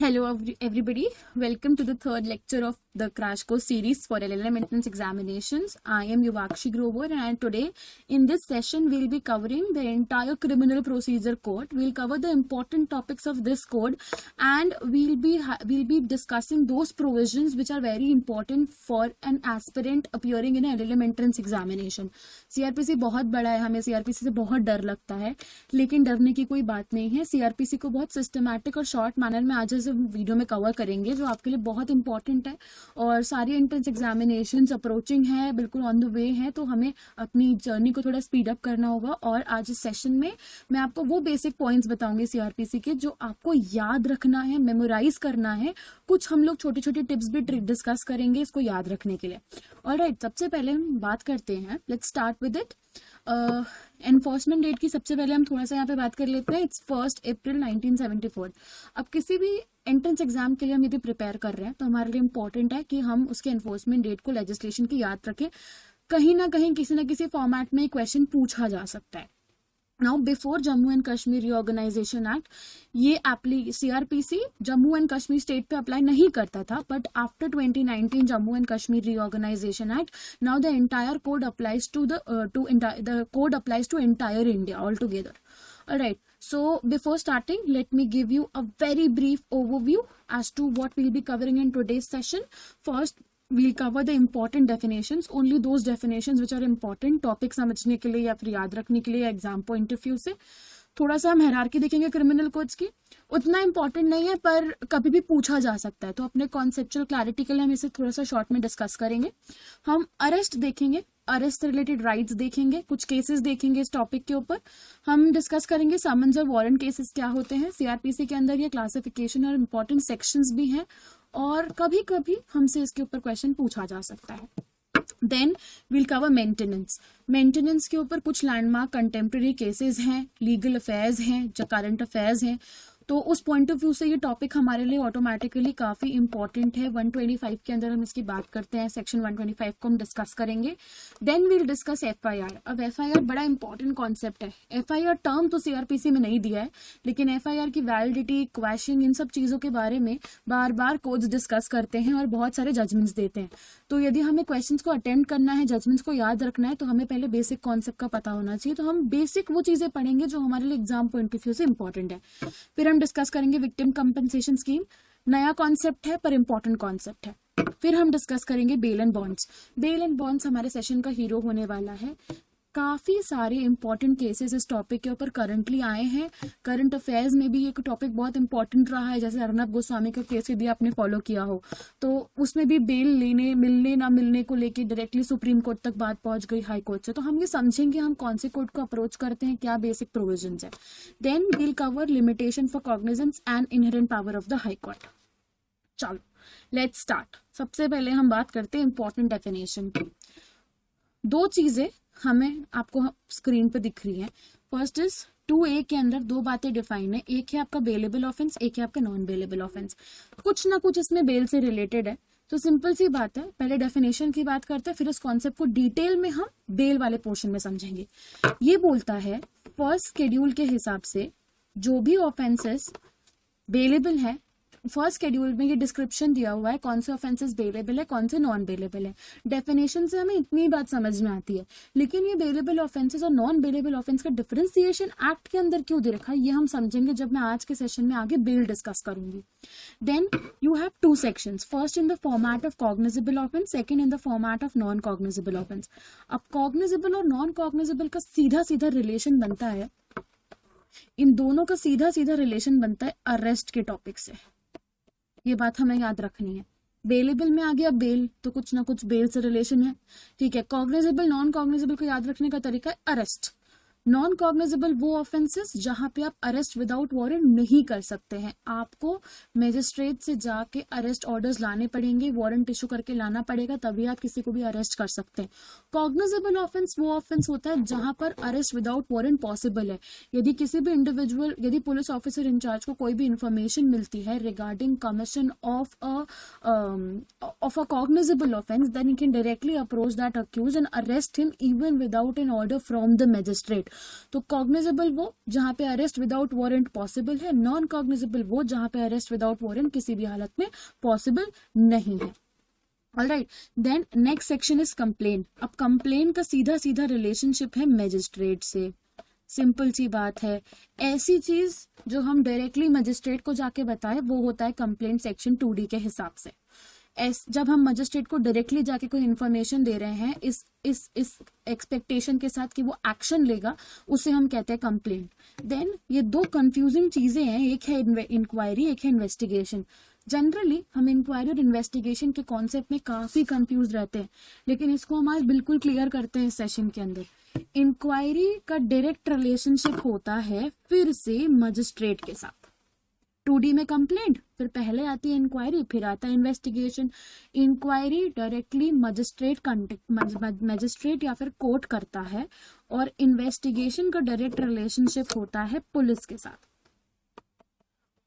Hello everybody, welcome to the third lecture of the Crash Course series for LLM entrance examinations. I am Yuvakshi Grover and today in this session we'll be covering the entire criminal procedure code. We'll cover the important topics of this code and we'll be discussing those provisions which are very important for an aspirant appearing in an LLM entrance examination. CRPC बहुत बड़ा है, हमें CRPC से बहुत डर लगता है, लेकिन डरने की कोई बात नहीं है. CRPC को बहुत सिस्टमैटिक और शॉर्ट मैनर में आज इस वीडियो में कवर करेंगे जो आपके लिए बहुत इंपॉर्टेंट है और सारी एंट्रेंस एग्जामिनेशंस अप्रोचिंग है, बिल्कुल ऑन द वे है, तो हमें अपनी जर्नी को थोड़ा स्पीड अप करना होगा. और आज इस सेशन में मैं आपको वो बेसिक पॉइंट्स बताऊंगी सीआरपीसी के जो आपको याद रखना है, मेमोराइज करना है. कुछ हम लोग छोटी छोटी टिप्स भी डिस्कस करेंगे इसको याद रखने के लिए. ऑलराइट, सबसे पहले हम बात करते हैं, let's start with it. Enforcement date की सबसे पहले हम थोड़ा सा यहाँ पे बात कर लेते हैं. इट्स 1 अप्रैल 1974. अब किसी भी एंट्रेंस एग्जाम के लिए हम यदि प्रिपेयर कर रहे हैं तो हमारे लिए इंपॉर्टेंट है कि हम उसके एनफोर्समेंट डेट को लेजिस्लेशन की याद रखें. कहीं ना कहीं किसी ना किसी फॉर्मेट में क्वेश्चन पूछा जा सकता है. Now before Jammu and Kashmir reorganisation act, ये CrPC Jammu and Kashmir state पे अप्लाई नहीं करता था, but after 2019 Jammu and Kashmir reorganisation act, now the entire code applies to the code applies to entire India all together. Alright, so before starting, let me give you a very brief overview as to what we'll be covering in today's session. First, we'll cover the important definitions, only those definitions which are important topic समझने के लिए या फिर याद रखने के लिए या एग्जाम पॉइंट ऑफ व्यू से. थोड़ा सा हम हायरार्की देखेंगे क्रिमिनल कोड्स की, उतना इंपॉर्टेंट नहीं है पर कभी भी पूछा जा सकता है, तो अपने कॉन्सेप्चुअल क्लैरिटी के लिए हम इसे थोड़ा सा शॉर्ट में डिस्कस करेंगे. हम अरेस्ट देखेंगे, अरेस्ट से रिलेटेड राइट्स देखेंगे, कुछ केसेस देखेंगे इस टॉपिक के ऊपर. हम डिस्कस करेंगे समन्स और वारंट केसेस क्या होते हैं. सीआरपीसी के अंदर ये क्लासिफिकेशन और इंपॉर्टेंट सेक्शंस भी हैं और कभी कभी हमसे इसके ऊपर क्वेश्चन पूछा जा सकता है. Then will cover maintenance. Maintenance के ऊपर कुछ लैंडमार्क कंटेम्प्रेरी केसेस हैं, लीगल अफेयर्स हैं, जो करंट अफेयर्स हैं, तो उस पॉइंट ऑफ व्यू से ये टॉपिक हमारे लिए ऑटोमेटिकली काफी इंपॉर्टेंट है. 125 के अंदर हम इसकी बात करते हैं, सेक्शन 125 को हम डिस्कस करेंगे. Then we'll discuss FIR. अब एफआईआर बड़ा इंपॉर्टेंट कॉन्सेप्ट है. एफआईआर टर्म तो सीआरपीसी में नहीं दिया है, लेकिन एफआईआर की वैलिडिटी, क्वैशिंग, इन सब चीजों के बारे में बार बार कोड्स डिस्कस करते हैं और बहुत सारे जजमेंट्स देते हैं. तो यदि हमें क्वेश्चंस को अटेम्प्ट करना है, जजमेंट्स को याद रखना है, तो हमें पहले बेसिक कॉन्सेप्ट का पता होना चाहिए. तो हम बेसिक वो चीजें पढ़ेंगे जो हमारे लिए एग्जाम पॉइंट ऑफ व्यू से इंपॉर्टेंट है. फिर हम डिस्कस करेंगे विक्टिम कंपनसेशन स्कीम. नया कॉन्सेप्ट है पर इंपॉर्टेंट कॉन्सेप्ट है. फिर हम डिस्कस करेंगे bail and bonds. Bail and bonds हमारे सेशन का हीरो होने वाला है. काफी सारे इंपॉर्टेंट केसेस इस टॉपिक के ऊपर करंटली आए हैं. करंट अफेयर्स में भी एक टॉपिक बहुत इंपॉर्टेंट रहा है, जैसे अर्नब गोस्वामी का केस यदि आपने फॉलो किया हो तो उसमें भी बेल लेने, मिलने ना मिलने को लेके डायरेक्टली सुप्रीम कोर्ट तक बात पहुंच गई, हाई कोर्ट से. तो हम ये समझेंगे हम कौन से कोर्ट को अप्रोच करते हैं, क्या बेसिक प्रोविजंस है. Then will cover limitation for cognizance and inherent power of the high court. चलो लेट्स स्टार्ट. सबसे पहले हम बात करते हैं इंपॉर्टेंट डेफिनेशन की. दो चीजें हमें आपको स्क्रीन पे दिख रही है. फर्स्ट इज 2A के अंदर दो बातें डिफाइन है. एक है आपका बेलेबल ऑफेंस, एक है आपका नॉन बेलेबल ऑफेंस. कुछ ना कुछ इसमें बेल से रिलेटेड है. तो सिंपल सी बात है, पहले डेफिनेशन की बात करते हैं, फिर इस कॉन्सेप्ट को डिटेल में हम बेल वाले पोर्शन में समझेंगे. ये बोलता है फर्स्ट शेड्यूल के हिसाब से जो भी ऑफेंसेस बेलेबल है, फर्स्ट शेड्यूल में ये डिस्क्रिप्शन दिया हुआ है कौन से ऑफेंसेस बेलेबल है, कौन से नॉन बेलेबल है. डेफिनेशन से हमें इतनी बात समझ में आती है, लेकिन ये बेलेबल ऑफेंसेस और नॉन बेलेबल ऑफेंस का डिफरेंशिएशन एक्ट के अंदर क्यों दे रखा है, ये हम समझेंगे जब मैं आज के सेशन में आगे बेल डिस्कस करूंगी. Then you have two sections, first in the format of cognizable offence, second in the format of non cognizable offence. अब कॉग्निजेबल और नॉन कॉग्निजेबल का सीधा सीधा रिलेशन बनता है, इन दोनों का सीधा सीधा रिलेशन बनता है अरेस्ट के टॉपिक से. ये बात हमें याद रखनी है. बेलेबल में आ गया बेल, तो कुछ ना कुछ बेल से रिलेशन है, ठीक है. कॉग्निजेबल, नॉन कॉग्निजेबल को याद रखने का तरीका है अरेस्ट. नॉन कॉग्निजेबल वो ऑफेंसेस जहां पे आप अरेस्ट विदाउट वारंट नहीं कर सकते हैं. आपको मजिस्ट्रेट से जाके अरेस्ट ऑर्डर्स लाने पड़ेंगे, वारंट इशू करके लाना पड़ेगा, तभी आप किसी को भी अरेस्ट कर सकते हैं. कॉग्निजेबल ऑफेंस वो ऑफेंस होता है जहां पर अरेस्ट विदाउट वारंट पॉसिबल है. यदि किसी भी इंडिविजुअल, यदि पुलिस ऑफिसर इंचार्ज को कोई भी इंफॉर्मेशन मिलती है regarding commission of a cognizable offence, then he can directly approach that accused and arrest him even without an order from the magistrate. तो कॉग्निजेबल वो जहां पे अरेस्ट विदाउट वारंट पॉसिबल है, नॉन कॉग्निजेबल वो जहां पे अरेस्ट विदाउट वारंट किसी भी हालत में पॉसिबल नहीं है। Alright, then next section is complain. अब कंप्लेन का सीधा सीधा रिलेशनशिप है मैजिस्ट्रेट से। सिंपल सी बात है, ऐसी चीज जो हम डायरेक्टली मजिस्ट्रेट को जाके बताए वो होता है कंप्लेंट सेक्शन 2D के हिसाब से। जब हम मजिस्ट्रेट को डायरेक्टली जाके कोई इन्फॉर्मेशन दे रहे हैं इस एक्सपेक्टेशन के साथ कि वो एक्शन लेगा, उसे हम कहते हैं कंप्लेंट। देन ये दो कंफ्यूजिंग चीजें हैं, एक है इंक्वायरी, एक है इन्वेस्टिगेशन। जनरली हम इंक्वायरी और इन्वेस्टिगेशन के कॉन्सेप्ट में काफी कंफ्यूज रहते हैं, लेकिन इसको हम आज बिल्कुल क्लियर करते हैं इस सेशन के अंदर। इंक्वायरी का डायरेक्ट रिलेशनशिप होता है फिर से मजिस्ट्रेट के साथ। 2D में कंप्लेंट, फिर पहले आती है इंक्वायरी, फिर आता है इन्वेस्टिगेशन। इंक्वायरी डायरेक्टली मजिस्ट्रेट या फिर कोर्ट करता है, और इन्वेस्टिगेशन का डायरेक्ट रिलेशनशिप होता है पुलिस के साथ।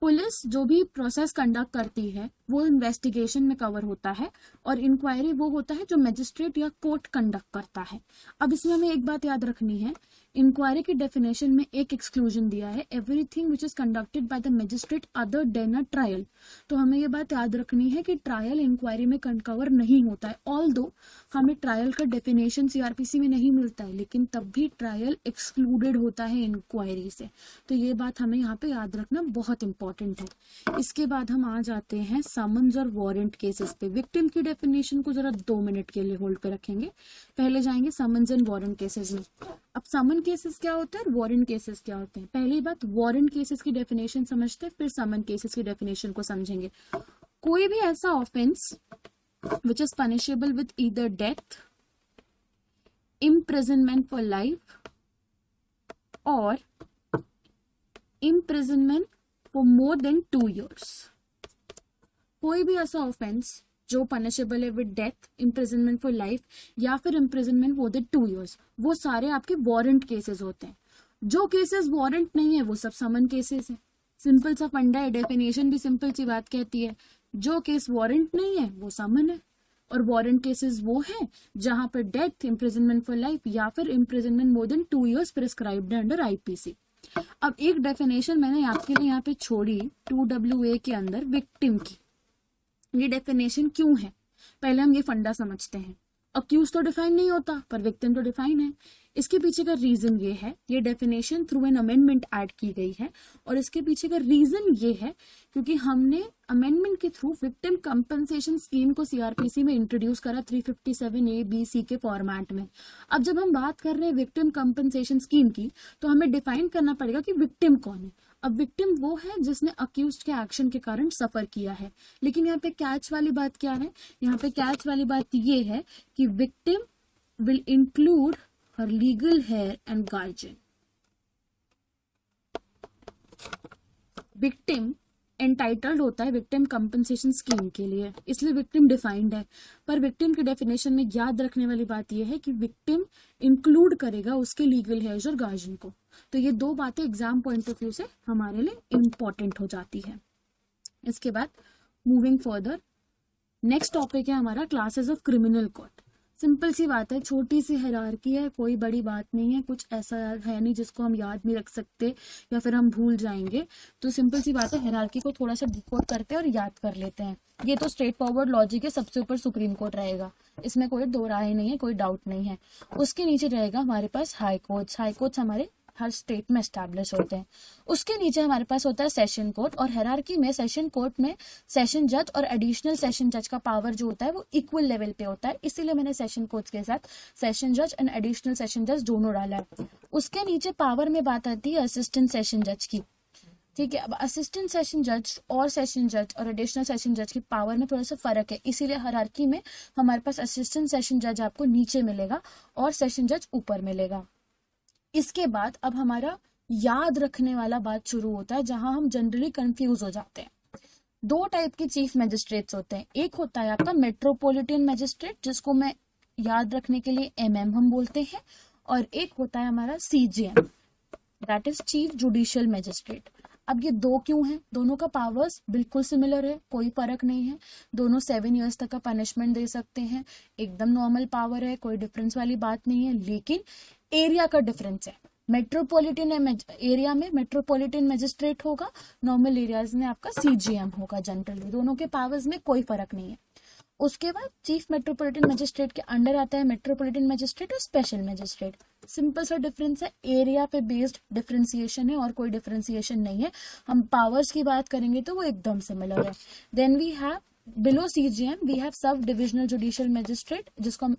पुलिस जो भी प्रोसेस कंडक्ट करती है वो इन्वेस्टिगेशन में कवर होता है, और इंक्वायरी वो होता है जो मजिस्ट्रेट या कोर्ट कंडक्ट करता है। अब इसमें हमें एक बात याद रखनी है, इंक्वायरी की डेफिनेशन में एक एक्सक्लूजन दिया है, everything which is conducted by the magistrate other than a trial. तो हमें ये बात याद रखनी है कि ट्रायल इंक्वायरी में कवर नहीं होता है। ऑल्दो हमें ट्रायल का डेफिनेशन सीआरपीसी में नहीं मिलता है, लेकिन तब भी ट्रायल एक्सक्लूडेड होता है इंक्वायरी से। तो ये बात हमें यहाँ पे याद रखना बहुत इंपॉर्टेंट है। इसके बाद हम आ जाते हैं समन्स और वारंट केसेस पे। विक्टिम की डेफिनेशन को जरा 2 मिनट के लिए होल्ड पे रखेंगे, पहले जाएंगे समन्स एंड वारंट केसेस में। अब समन केसेस क्या होता है और वारंट केसेस क्या होते हैं। पहली बात, वारंट केसेस की डेफिनेशन समझते हैं, फिर समन केसेस की डेफिनेशन को समझेंगे। कोई भी ऐसा offence which is punishable with either death, imprisonment for life और imprisonment for more than 2 years। कोई भी ऐसा ऑफेंस जो पनिशेबल है with death, imprisonment for life या फिर इम्प्रिजनमेंट मोर देन 2 years, वो सारे आपके वारंट केसेस होते हैं। जो केसेस वारंट नहीं है वो सब समन केसेस है। सिंपल सा फंडा है, डेफिनेशन भी सिंपल सी बात कहती है, जो केस वारंट नहीं है वो समन है, और वारंट केसेस वो है जहां पर डेथ, इम्प्रिजनमेंट फॉर लाइफ या फिर इम्प्रिजनमेंट मोर than 2 years prescribed under IPC. अब एक डेफिनेशन मैंने आपके लिए यहाँ पे छोड़ी 2WA के अंदर विक्टिम की। ये डेफिनेशन क्यों है, पहले हम ये फंडा समझते हैं। अक्यूज तो डिफाइन नहीं होता पर विक्टिम तो डिफाइन है। इसके पीछे का रीजन ये है, ये definition through an amendment add की गई है, और इसके पीछे का रीजन ये है क्योंकि हमने अमेंडमेंट के थ्रू विक्टिम कंपनसेशन स्कीम को सीआरपीसी में इंट्रोड्यूस करा 357A-B-C के फॉर्मेट में। अब जब हम बात कर रहे हैं विक्टिम कंपनसेशन स्कीम की, तो हमें डिफाइन करना पड़ेगा कि विक्टिम कौन है। अब विक्टिम वो है जिसने अक्यूज्ड के एक्शन के कारण सफर किया है। लेकिन यहाँ पे कैच वाली बात क्या है, यहाँ पे कैच वाली बात ये है कि victim will include her legal heir and guardian. Victim entitled होता है विक्टिम कंपनसेशन स्कीम के लिए, इसलिए विक्टिम डिफाइंड है। पर विक्टिम की डेफिनेशन में याद रखने वाली बात यह है कि विक्टिम इंक्लूड करेगा उसके लीगल हेयर्स और गार्जियन को। तो ये दो बातें एग्जाम पॉइंट ऑफ व्यू से हमारे लिए इंपॉर्टेंट हो जाती है। इसके बाद मूविंग फर्दर, नेक्स्ट टॉपिक है हमारा classes of criminal code. Simple सी बात है, छोटी सी हायरार्की है, कोई बड़ी बात नहीं है, कुछ ऐसा है नहीं जिसको हम याद नहीं रख सकते या फिर हम भूल जाएंगे। तो सिंपल सी बात है, हायरार्की को थोड़ा सा डिकोड करते हैं और याद कर लेते हैं। ये तो स्ट्रेट फॉरवर्ड लॉजिक है, सबसे ऊपर सुप्रीम कोर्ट रहेगा, इसमें कोई दो राय नहीं है, कोई डाउट नहीं है। उसके नीचे रहेगा हमारे पास हाई कोर्ट्स। हाई कोर्ट्स हमारे हर स्टेट में एस्टैब्लिश होते हैं। उसके नीचे हमारे पास होता है सेशन कोर्ट, और हायरार्की में सेशन कोर्ट में सेशन जज और एडिशनल सेशन जज का पावर जो होता है वो इक्वल लेवल पे होता है, इसीलिए मैंने सेशन कोर्ट्स के साथ सेशन जज एंड एडिशनल सेशन जज दोनों डाला है। उसके नीचे पावर में बात आती है असिस्टेंट सेशन जज की, ठीक है। अब असिस्टेंट सेशन जज और सेशन जज और एडिशनल सेशन जज की पावर में थोड़ा सा फर्क है, इसीलिए हायरार्की में हमारे पास असिस्टेंट सेशन जज आपको नीचे मिलेगा और सेशन जज ऊपर मिलेगा। इसके बाद अब हमारा याद रखने वाला बात शुरू होता है, जहां हम जनरली कंफ्यूज हो जाते हैं। दो टाइप के चीफ मैजिस्ट्रेट्स होते हैं, एक होता है आपका मेट्रोपॉलिटन मैजिस्ट्रेट, जिसको मैं याद रखने के लिए MM हम बोलते हैं, और एक होता है हमारा CJM, that is chief judicial magistrate. अब ये दो क्यों हैं? दोनों का पावर्स बिल्कुल सिमिलर है, कोई फर्क नहीं है, दोनों 7 years तक का पनिशमेंट दे सकते हैं, एकदम नॉर्मल पावर है, कोई डिफरेंस वाली बात नहीं है, लेकिन एरिया का डिफरेंस है। मेट्रोपॉलिटन एरिया में मेट्रोपॉलिटन मजिस्ट्रेट होगा, नॉर्मल एरियाज में आपका सीजीएम होगा। जनरली दोनों के पावर्स में कोई फर्क नहीं है। उसके बाद चीफ मेट्रोपॉलिटन मजिस्ट्रेट के अंडर आता है मेट्रोपॉलिटन मजिस्ट्रेट और स्पेशल मजिस्ट्रेट। सिंपल सा डिफरेंस है, एरिया पे बेस्ड डिफरेंशिएशन है और कोई डिफरेंशिएशन नहीं है। हम पावर्स की बात करेंगे तो वो एकदम सिमिलर है। Then we have below CGM we have sub divisional judicial magistrate, जिसको हम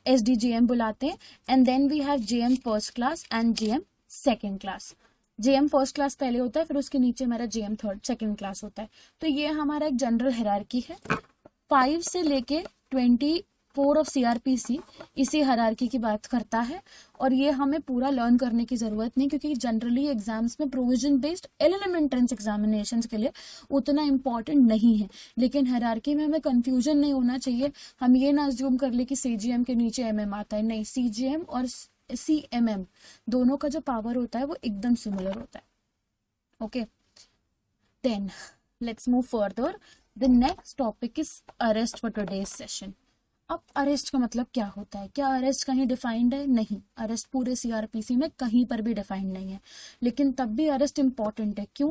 एसडीजीएम बुलाते हैं। And then we have JM first class and JM second class. JM first class पहले होता है, फिर उसके नीचे हमारा जेएम सेकेंड क्लास होता है। तो ये हमारा एक जनरल हायरार्की है। 5 से लेके 24 ऑफ सीआरपीसी इसी हायरार्की की बात करता है, और ये हमें पूरा लर्न करने की जरूरत नहीं, क्योंकि जनरली एग्जाम्स में provision based LLM entrance examinations के लिए उतना इंपॉर्टेंट नहीं है। लेकिन हायरार्की में हमें कंफ्यूजन नहीं होना चाहिए। हम ये ना अज्यूम कर ले कि सीजीएम के नीचे एमएम आता है, नहीं, सीजीएम और सीएमएम दोनों का जो पावर होता है वो एकदम सिमिलर होता है। Okay, then let's move further. The next topic is arrest for today's session. अब अरेस्ट का मतलब क्या होता है? क्या अरेस्ट कहीं डिफाइंड है? नहीं, अरेस्ट पूरे सीआरपीसी में कहीं पर भी डिफाइंड नहीं है। लेकिन तब भी अरेस्ट इंपॉर्टेंट है। क्यों?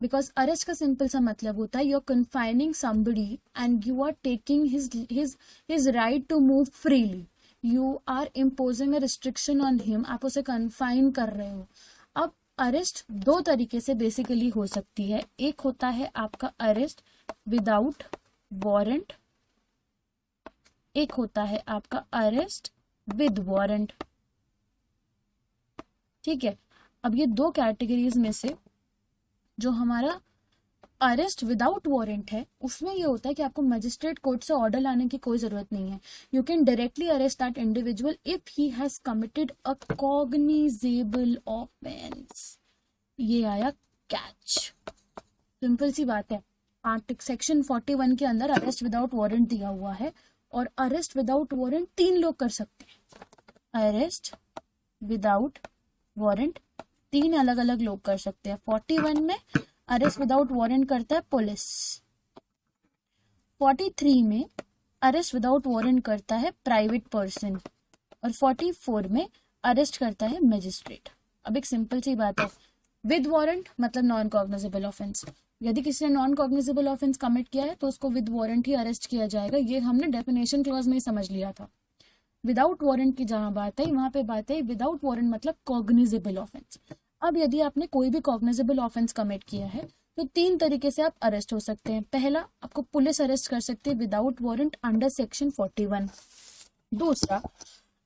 बिकॉज अरेस्ट का सिंपल सा मतलब होता है you are confining somebody and you are taking his right to move freely. You are imposing a restriction on him, आप उसे कन्फाइन कर रहे हो। अब अरेस्ट दो तरीके से बेसिकली हो सकती है। एक होता है आपका अरेस्ट विदाउट वारंट, एक होता है आपका अरेस्ट विद वारंट। ठीक है, अब ये दो कैटेगरीज में से जो हमारा अरेस्ट विदाउट वारंट है, उसमें ये होता है कि आपको मजिस्ट्रेट कोर्ट से ऑर्डर लाने की कोई जरूरत नहीं है। You can directly arrest that individual if he has committed a cognizable offence. ये आया कैच। सिंपल सी बात है, सेक्शन 41 के अंदर अरेस्ट विदाउट वारंट दिया हुआ है, और अरेस्ट विदाउट वारंट 3 लोग कर सकते हैं। अरेस्ट विदाउट वारंट 3 अलग अलग लोग कर सकते हैं। 41 में अरेस्ट विदाउट वारंट करता है पुलिस, 43 में अरेस्ट विदाउट वारंट करता है प्राइवेट पर्सन, और 44 में अरेस्ट करता है मजिस्ट्रेट। अब एक सिंपल सी बात है, विद वारंट मतलब नॉन कॉग्निजेबल ऑफेंस। यदि किसी ने नॉन कॉग्निजेबल ऑफेंस कमिट किया है तो उसको विद वारंट ही अरेस्ट किया जाएगा। ये हमने डेफिनेशन क्लॉज में ही समझ लिया था। विदाउट वारंट की जहां बात है वहां पे बात है विदाउट वारंट मतलब कॉग्निजेबल ऑफेंस। अब यदि आपने कोई भी कॉग्निजेबल ऑफेंस कमिट किया है तो 3 तरीके से आप अरेस्ट हो सकते हैं। पहला, आपको पुलिस अरेस्ट कर सकती है विदाउट वारंट अंडर सेक्शन 41। दूसरा,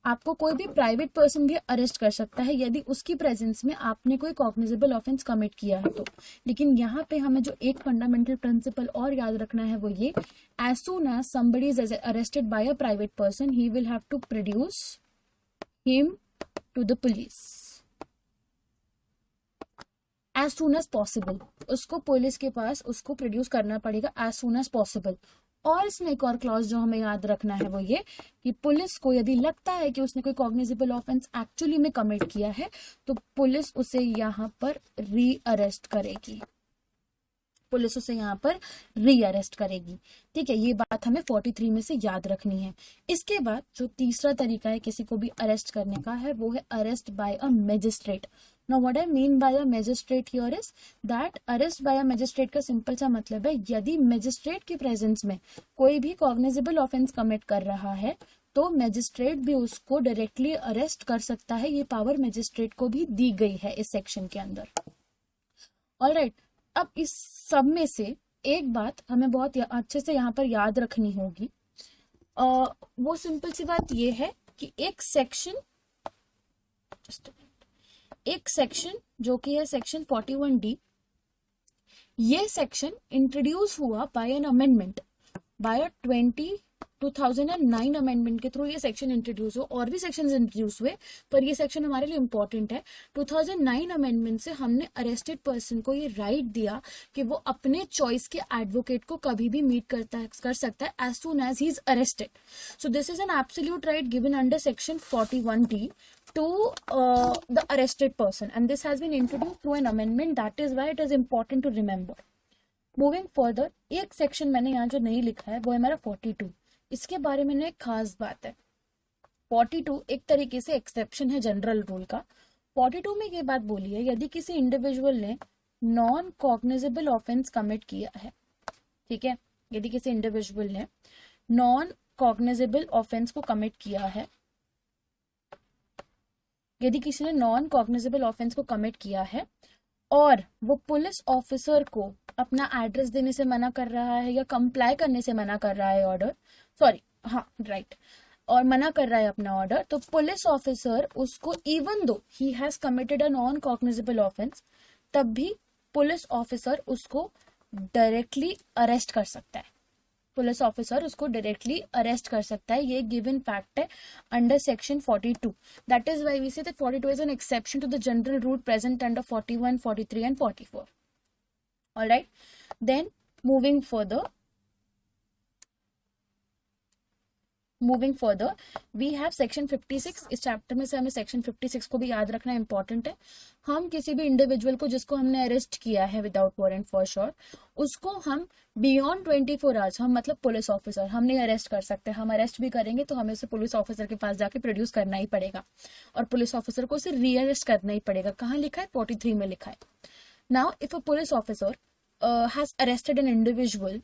आपको कोई भी प्राइवेट पर्सन भी अरेस्ट कर सकता है यदि उसकी प्रेजेंस में आपने कोई कॉग्निजेबल ऑफेंस कमिट किया है तो। लेकिन यहाँ पे हमें जो एक फंडामेंटल प्रिंसिपल और याद रखना है वो ये, as soon as somebody is arrested by a private person he will have to produce him to the police as soon as possible. उसको पुलिस के पास उसको प्रोड्यूस करना पड़ेगा एज सून एज पॉसिबल। और इसमें एक और क्लॉज जो हमें याद रखना है वो ये कि पुलिस को यदि लगता है कि उसने कोई कॉग्निजेबल ऑफेंस एक्चुअली में कमिट किया है तो पुलिस उसे यहाँ पर री अरेस्ट करेगी। पुलिस उसे यहाँ पर री अरेस्ट करेगी। ठीक है, ये बात हमें 43 में से याद रखनी है। इसके बाद जो तीसरा तरीका है किसी को भी अरेस्ट करने का है वो है arrest by a magistrate. Now what I mean by a magistrate here is that arrest by a magistrate का सिंपल सा मतलब है यदि मैजिस्ट्रेट के प्रेजेंस में कोई भी कॉग्निजेबल ऑफेंस कमिट कर रहा है तो मैजिस्ट्रेट भी उसको डायरेक्टली अरेस्ट कर सकता है। ये पावर मैजिस्ट्रेट को भी दी गई है इस सेक्शन के अंदर। ऑलराइट, अब इस सब में से एक बात हमें बहुत अच्छे से यहाँ पर याद रखनी होगी। वो सिंपल सी बात ये है कि एक सेक्शन जो कि है सेक्शन 41D, ये सेक्शन इंट्रोड्यूस हुआ by an amendment, by 2009 amendment के थ्रू ये सेक्शन इंट्रोड्यूस हुआ। और भी सेक्शंस इंट्रोड्यूस हुए पर ये सेक्शन हमारे लिए इंपॉर्टेंट है। 2009 अमेंडमेंट से हमने अरेस्टेड पर्सन को ये राइट दिया कि वो अपने चॉइस के एडवोकेट को कभी भी मीट कर सकता है as soon as he is arrested. So this is an absolute right given under section 41D to the arrested person, and this has been introduced through an amendment. That is why it is important to remember. Moving further, एक section मैंने यहाँ जो नहीं लिखा है वो है हमारा 42। इसके बारे में एक खास बात है। 42 एक तरीके से एक्सेप्शन है जनरल रूल का। 42 में ये बात बोली है, यदि किसी इंडिविजुअल ने नॉन कॉग्निजेबल ऑफेंस कमिट किया है, ठीक है, यदि किसी इंडिविजुअल ने नॉन कॉग्निजेबल ऑफेंस को कमिट किया है, यदि किसी ने नॉन कॉग्निजेबल ऑफेंस को कमिट किया है और वो पुलिस ऑफिसर को अपना एड्रेस देने से मना कर रहा है या कंप्लाई करने से मना कर रहा है ऑर्डर, सॉरी हाँ राइट, और मना कर रहा है अपना ऑर्डर, तो पुलिस ऑफिसर उसको even though he has committed a non cognizable offence, तब भी पुलिस ऑफिसर उसको डायरेक्टली अरेस्ट कर सकता है। पुलिस ऑफिसर उसको डायरेक्टली अरेस्ट कर सकता है, ये गिवन फैक्ट है under section 42। That is why we say that 42 is an exception to the general rule present under 41, 43 and 44। Alright, then moving further we have section 56। इस chapter में से हमें सेक्शन 56 को भी याद रखना इंपॉर्टेंट है। हम किसी भी इंडिविजुअल को जिसको हमने अरेस्ट किया है विदाउट वारंट फॉर श्योर, उसको हम बियॉन्ड 24 आवर्स, हम मतलब पुलिस ऑफिसर, हम नहीं अरेस्ट कर सकते। हम अरेस्ट भी करेंगे तो हमें उसे पुलिस ऑफिसर के पास जाके प्रोड्यूस करना ही पड़ेगा और पुलिस ऑफिसर को उसे रीअरेस्ट करना ही पड़ेगा। कहाँ लिखा है? 43 में लिखा है। Now if a police officer has arrested an individual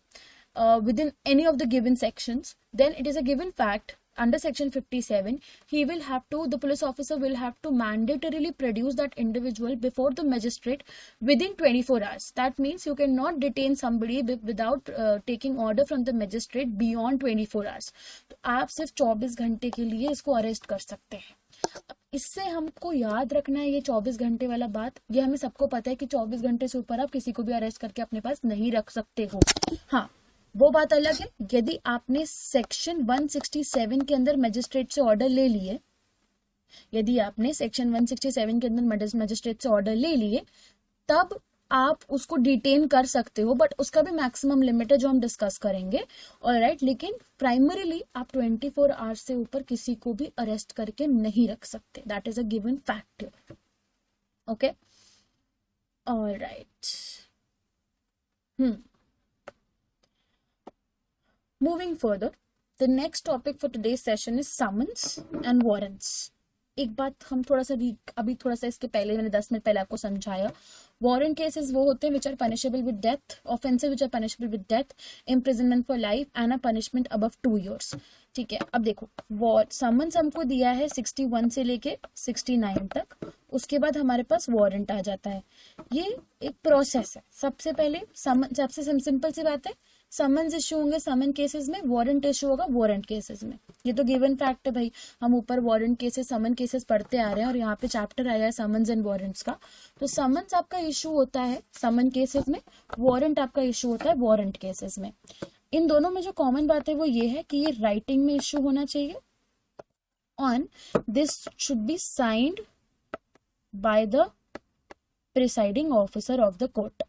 within any of the given sections, then it is a given fact under section 57 the police officer will have to mandatorily produce that individual before the magistrate within 24 hours. That means you cannot detain somebody without taking order from the magistrate beyond 24 hours. तो आप सिर्फ 24 घंटे के लिए इसको arrest कर सकते हैं। इससे हमको याद रखना है ये 24 घंटे वाला बात, ये हमें सबको पता है कि 24 घंटे से ऊपर आप किसी को भी अरेस्ट करके अपने पास नहीं रख सकते हो। हाँ, वो बात अलग है, यदि आपने सेक्शन 167 के अंदर मजिस्ट्रेट से ऑर्डर ले लिए, यदि आपने सेक्शन 167 के अंदर मजिस्ट्रेट से ऑर्डर ले लिए, तब आप उसको डिटेन कर सकते हो, बट उसका भी मैक्सिमम लिमिट है जो हम डिस्कस करेंगे। ऑलराइट, लेकिन प्राइमरीली आप 24 आवर्स से ऊपर किसी को भी अरेस्ट करके नहीं रख सकते। That is a given fact. Okay, alright. Moving further, the next topic for today's session is summons and warrants. एक बात हम अभी थोड़ा सा इसके पहले मैंने 10 मिनट पहले आपको समझाया। वारंट केसेस वो होते हैं which are punishable with death, offences which are punishable with death, imprisonment for life and a punishment above 2 years। ठीक है, अब देखो समन्स हमको दिया है 61 से लेके 69 तक, उसके बाद हमारे पास वारंट आ जाता है। ये एक प्रोसेस है। सबसे पहले सबसे सिंपल सी बात है, समन्स इश्यू होंगे समन केसेस में, वारंट इश्यू होगा वारंट केसेस में। ये तो गिवन फैक्ट है भाई, हम ऊपर वारंट केसेस समन केसेस पढ़ते आ रहे हैं और यहाँ पे चैप्टर आया है समन्स एंड वारंट्स का। तो समन्स आपका इश्यू होता है समन केसेस में, वारंट आपका इश्यू होता है वारंट केसेस में। इन दोनों में जो कॉमन बात है वो ये है कि ये राइटिंग में इश्यू होना चाहिए, on this should be signed by the presiding officer of the court,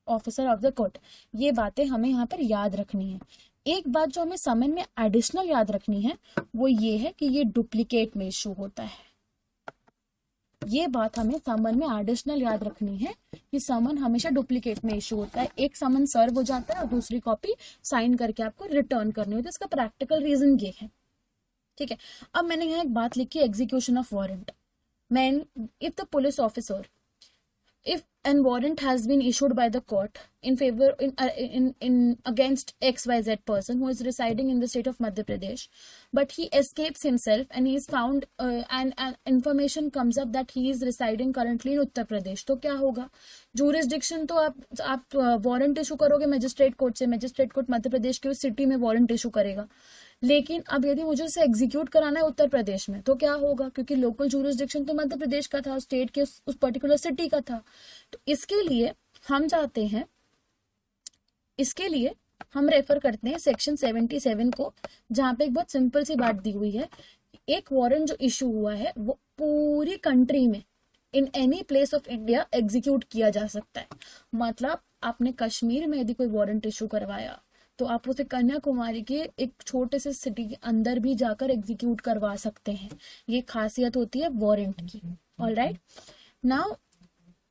officer of the court. ये बातें हमें यहाँ पर याद रखनी है। एक बात जो हमें समन में एडिशनल याद रखनी है वो ये है कि ये डुप्लीकेट में इशू होता है। ये बात हमें समन में एडिशनल याद रखनी है कि समन हमेशा डुप्लीकेट में इशू होता है। एक समन सर्व हो जाता है और दूसरी कॉपी साइन करके आपको रिटर्न करनी होती है। इसका प्रैक्टिकल रीजन ये है। ठीक है, अब मैंने यहाँ एक बात लिखी, execution of warrant. If the police officer, if an warrant has been issued by the court in favor in against XYZ person who is residing in the state of Madhya Pradesh, but he escapes himself and he is found and information comes up that he is residing currently in Uttar Pradesh, तो क्या होगा? jurisdiction तो आप warrant issue करोगे magistrate court से, magistrate court Madhya Pradesh के उस city में वारंट इशू करेगा। लेकिन अब यदि मुझे उसे एग्जीक्यूट कराना है उत्तर प्रदेश में तो क्या होगा? क्योंकि लोकल जुरिस्डिक्शन तो मध्य प्रदेश का था, स्टेट के उस पर्टिकुलर सिटी का था। तो इसके लिए हम चाहते हैं, इसके लिए हम रेफर करते हैं सेक्शन 77 को, जहां पे एक बहुत सिंपल सी बात दी हुई है। एक वारंट जो इशू हुआ है वो पूरी कंट्री में in any place of India execute किया जा सकता है। मतलब आपने कश्मीर में यदि कोई वारंट इशू करवाया तो आप उसे कन्याकुमारी के एक छोटे से सिटी के अंदर भी जाकर एग्जीक्यूट करवा सकते हैं। ये खासियत होती है वारंट की। Alright, now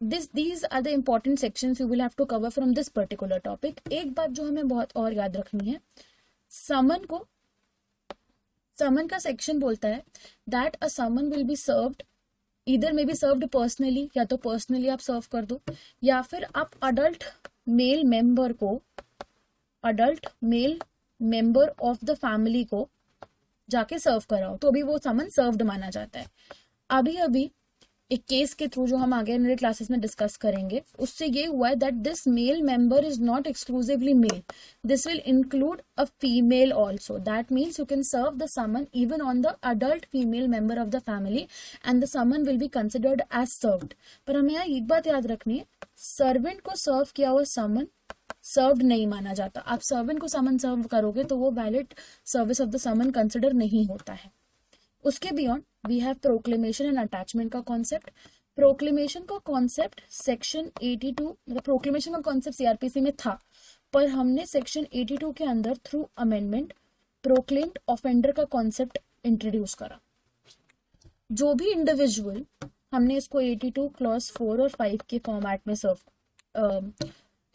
these are the important sections you will have to cover from this particular topic। एक बात जो हमें बहुत और याद रखनी है, समन को समन का सेक्शन बोलता है that a summon will be served, इधर मे बी सर्व्ड पर्सनली, या तो पर्सनली आप सर्व कर दो, या फिर आप adult male member of the family को जाके सर्व कराओ, तो अभी वो समन सर्व्ड माना जाता है। अभी अभी एक केस के थ्रू जो हम आगे मेरे क्लासेस में डिस्कस करेंगे, उससे ये हुआ है that this male member is not exclusively male, this will include a female also, that means you can serve the summon even on the adult female member of the family and the summon will be considered as served. पर हमें यहाँ एक बात याद रखनी है, servant को सर्व किया हुआ समन सर्व्ड नहीं माना जाता। आप सर्वेंट को समन सर्व करोगे तो वो valid service of the summon consider नहीं होता है। उसके beyond we have proclamation and attachment का कॉन्सेप्ट। प्रोक्लेमेशन का कॉन्सेप्ट सेक्शन 82, मतलब प्रोक्लेमेशन का कॉन्सेप्ट सीआरपीसी में था, पर हमने सेक्शन 82 के अंदर थ्रू अमेंडमेंट प्रोक्लेम्ड ऑफेंडर का कॉन्सेप्ट इंट्रोड्यूस करा। जो भी इंडिविजुअल, हमने इसको 82 क्लॉज 4 और 5 के फॉर्मेट में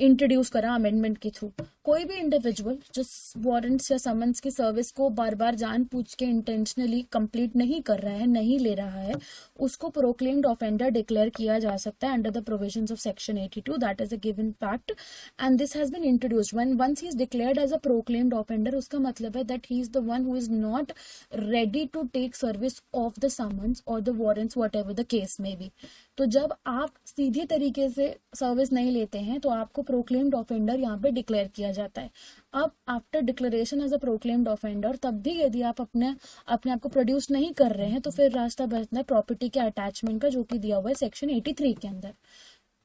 इंट्रोड्यूस करा अमेंडमेंट के थ्रू। कोई भी इंडिविजुअल जो वारंट्स या समन्स की सर्विस को बार बार जानबूझ के इंटेंशनली कंप्लीट नहीं कर रहा है, नहीं ले रहा है, उसको प्रोक्लेम्ड ऑफेंडर डिक्लेयर किया जा सकता है under the provisions of section 82, that is a given fact and this has been introduced. When once he is declared as a proclaimed offender, उसका मतलब है that he is the one who is not ready to take service of the summons और the warrants, whatever the case may be. तो जब आप सीधे तरीके से सर्विस नहीं लेते हैं तो आपको प्रोक्लेम्ड ऑफेंडर यहाँ पे डिक्लेयर किया जाता है। अब after declaration as a proclaimed offender, तब भी यदि आप अपने आप को प्रोड्यूस नहीं कर रहे हैं तो फिर रास्ता बचता है प्रॉपर्टी के अटैचमेंट का, जो कि दिया हुआ है सेक्शन 83 के अंदर।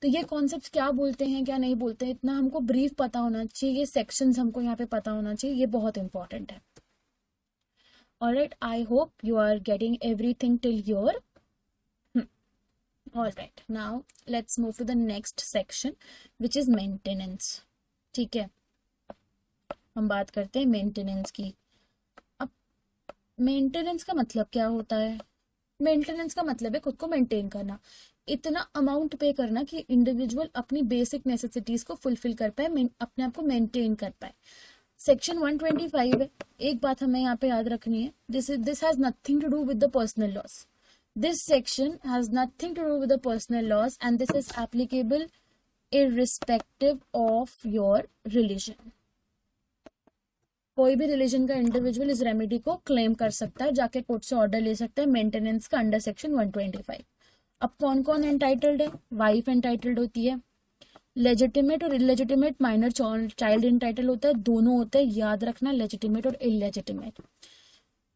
तो ये कॉन्सेप्ट क्या बोलते हैं क्या नहीं बोलते हैं, इतना हमको ब्रीफ पता होना चाहिए, ये सेक्शंस हमको यहाँ पे पता होना चाहिए, ये बहुत इंपॉर्टेंट है। Alright, I hope you are getting everything till your. All right, now let's move to the next section which is maintenance। ठीक है, हम बात करते हैं मेंटेनेंस की। अब मेंटेनेंस का मतलब क्या होता है? मेंटेनेंस का मतलब है खुद को मेंटेन करना, इतना अमाउंट पे करना कि इंडिविजुअल अपनी बेसिक नेसेसिटीज को फुलफिल कर पाए, अपने आप को मेंटेन कर पाए। सेक्शन 125 है। एक बात हमें यहाँ पे याद रखनी है, this has nothing to do with the personal loss. This section has nothing to do with the personal laws and this is applicable irrespective of your religion। कोई भी रिलीजन का इंडिविजुअल इस रेमेडी को क्लेम कर सकता है, जाके court से ऑर्डर ले सकता है मेंटेनेंस का अंडर सेक्शन 125। अब कौन कौन एंटाइटल्ड है? वाइफ एंटाइटल्ड होती है, लेजिटिमेट और इलेजिटिमेट माइनर चाइल्ड एंटाइटल होता है, दोनों होते हैं, याद रखना, लेजिटिमेट और इलेजिटिमेट।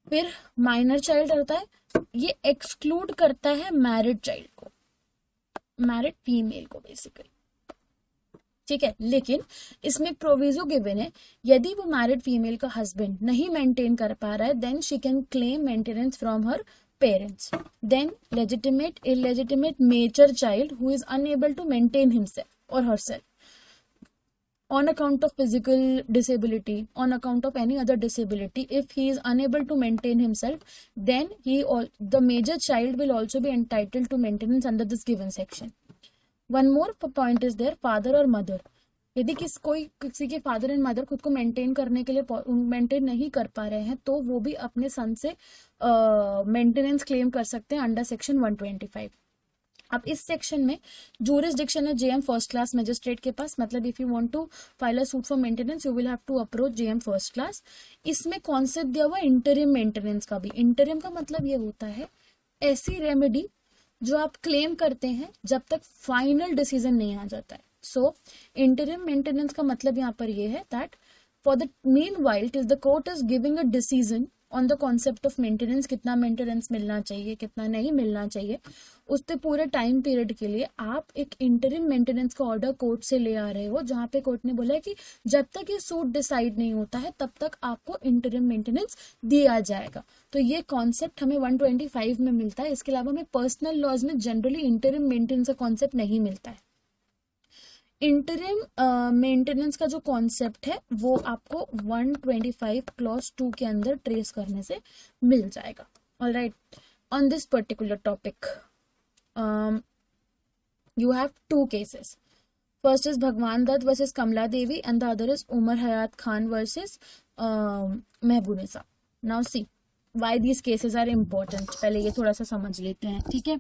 फिर माइनर चाइल्ड होता है, ये एक्सक्लूड करता है मैरिड चाइल्ड को, मैरिड फीमेल को बेसिकली, ठीक है। लेकिन इसमें प्रोविजो गिवन है, यदि वो मैरिड फीमेल का हस्बैंड नहीं मेंटेन कर पा रहा है then she can claim maintenance from her parents. Then legitimate illegitimate major child who is unable to maintain himself और herself on account of physical disability, on account of any other disability, if he is unable to maintain himself, then the major child will also be entitled to maintenance under this given section। One more point is there, father or mother। यदि किसी के father and mother खुद को maintain करने के लिए maintain नहीं कर पा रहे हैं तो वो भी अपने सन से मेंटेनेंस क्लेम कर सकते हैं अंडर सेक्शन 125। अब इस सेक्शन में जूरिसडिक्शन है जेएम फर्स्ट क्लास मजिस्ट्रेट के पास, मतलब if you want to file a suit for maintenance you will have to approach JM first class. इसमें कॉन्सेप्ट दिया हुआ इंटरिम मेंटेनेंस का भी। इंटरिम का मतलब ये होता है ऐसी रेमेडी जो आप क्लेम करते हैं जब तक फाइनल डिसीजन नहीं आ जाता है। सो इंटरिम मेंटेनेंस का मतलब यहाँ पर ये है that for the mean while till the court is giving a decision on the concept of maintenance, कितना मेंटेनेंस मिलना चाहिए कितना नहीं मिलना चाहिए, उसके पूरे टाइम पीरियड के लिए आप एक इंटरिम मेंटेनेंस का ऑर्डर कोर्ट से ले आ रहे हो, जहां पे कोर्ट ने बोला है कि जब तक ये सूट डिसाइड नहीं होता है तब तक आपको इंटरिम मेंटेनेंस दिया जाएगा। तो ये कॉन्सेप्ट हमें 125 में मिलता है। इसके अलावा हमें पर्सनल लॉज में जनरली इंटरिम मेंटेनेंस का कॉन्सेप्ट नहीं मिलता है। इंटरिम मेंटेनेंस का जो कॉन्सेप्ट है वो आपको 125 क्लॉज 2 के अंदर ट्रेस करने से मिल जाएगा। Alright, on this particular topic you have two cases. First is Bhagwan Dutt versus Kamla Devi and the other is Umar Hayat Khan versus Mehboob Nisa. Now see, why these cases are important, पहले ये थोड़ा सा समझ लेते हैं, ठीक है।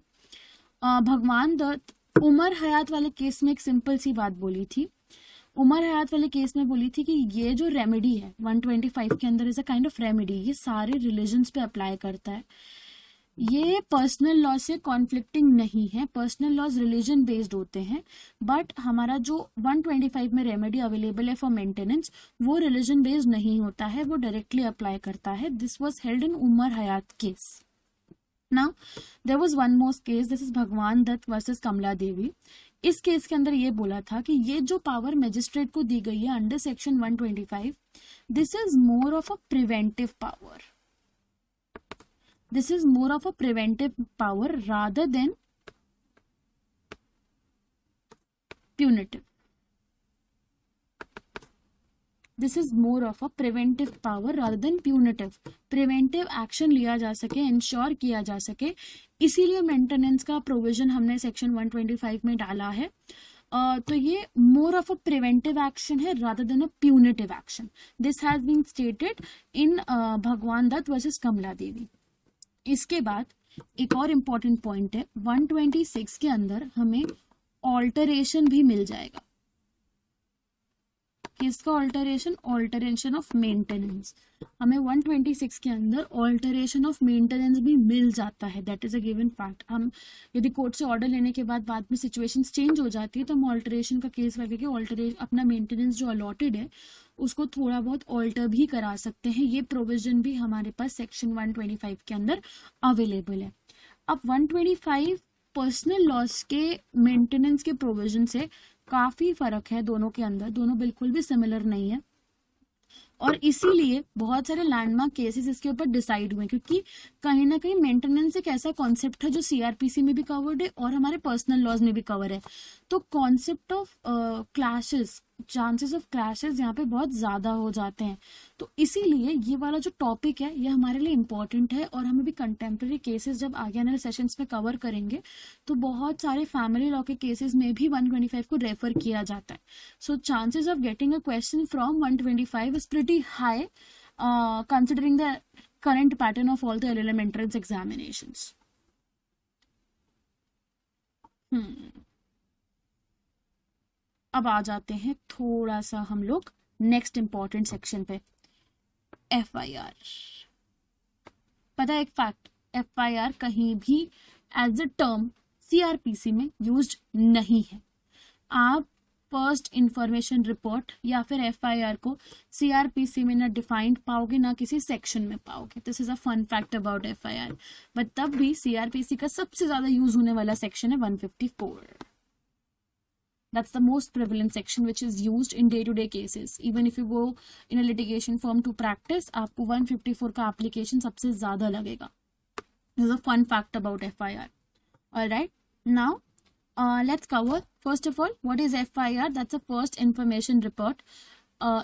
भगवान दत्त उमर हयात वाले केस में एक सिंपल सी बात बोली थी। उमर हयात वाले केस में बोली थी कि ये जो रेमेडी है 125 के अंदर is a kind of remedy, ये सारे रिलीजन्स पे अप्लाई करता है। ये पर्सनल लॉ से कॉन्फ्लिक्टिंग नहीं है, पर्सनल लॉज रिलीजन बेस्ड होते हैं, बट हमारा जो 125 में रेमेडी अवेलेबल है फॉर मेंटेनेंस वो रिलीजन बेस्ड नहीं होता है, वो डायरेक्टली अप्लाई करता है। This was held in Umar Hayat case. Now there was one more case, this is Bhagwan Dutt versus कमला देवी। इस केस के अंदर ये बोला था कि ये जो पावर मजिस्ट्रेट को दी गई है under section 125, this is more of a preventive power, this is more of a preventive power rather than punitive. This is more of a preventive power rather than punitive. Preventive action लिया जा सके, ensure किया जा सके, इसीलिए maintenance का provision हमने section 125 में डाला है। तो ये more of a preventive action है rather than a punitive action. This has been stated in Bhagwan Dutt versus कमला देवी। इसके बाद एक और इम्पॉर्टेंट पॉइंट है, 126 के अंदर हमें ऑल्टरेशन भी मिल जाएगा। किसका ऑल्टरेशन? Alteration of maintenance. हमें 126 के अंदर ऑल्टरेशन ऑफ मेंटेनेंस भी मिल जाता है, that is a given fact. हम यदि कोर्ट से ऑर्डर लेने के बाद में सिचुएशंस चेंज हो जाती है तो हम ऑल्टरेशन का केस करके ऑल्टरेशन अपना मेंटेनेंस जो अलॉटेड है उसको थोड़ा बहुत ऑल्टर भी करा सकते हैं। ये प्रोविजन भी हमारे पास सेक्शन 125 के अंदर अवेलेबल है। अब 125 पर्सनल लॉस के मेंटेनेंस के प्रोविजन से काफी फर्क है दोनों के अंदर, दोनों बिल्कुल भी सिमिलर नहीं है और इसीलिए बहुत सारे लैंडमार्क केसेस इसके ऊपर डिसाइड हुए, क्योंकि कहीं ना कहीं मेंटेनेंस एक ऐसा कॉन्सेप्ट है जो सीआरपीसी में भी कवर्ड है और हमारे पर्सनल लॉज में भी कवर है। तो concept of clashes, chances of clashes यहाँ पे बहुत ज्यादा हो जाते हैं। तो इसीलिए ये वाला जो टॉपिक है ये हमारे लिए इम्पोर्टेंट है और हमें भी कंटेम्प्रेरी केसेस जब आगे आने वाले सेशंस में कवर करेंगे तो बहुत सारे फैमिली लॉ के केसेस में भी 125 को रेफर किया जाता है। So chances of getting a question from 125 is pretty high considering the current pattern of all the LLM entrance examinations. अब आ जाते हैं थोड़ा सा हम लोग नेक्स्ट इंपॉर्टेंट सेक्शन पे, FIR। पता है एक फैक्ट, FIR कहीं भी एज अ टर्म CRPC में यूज्ड नहीं है। आप फर्स्ट इंफॉर्मेशन रिपोर्ट या फिर FIR को CRPC में ना डिफाइंड पाओगे ना किसी सेक्शन में पाओगे। This is a fun fact about FIR। But तब भी CRPC का सबसे ज्यादा यूज होने वाला सेक्शन है 154। That's the most prevalent section which is used in day-to-day cases. Even if you go in a litigation firm to practice, आपको 154 का application सबसे ज्यादा लगेगा। This is a fun fact about FIR. All right. Now, let's cover first of all what is FIR. That's a first information report.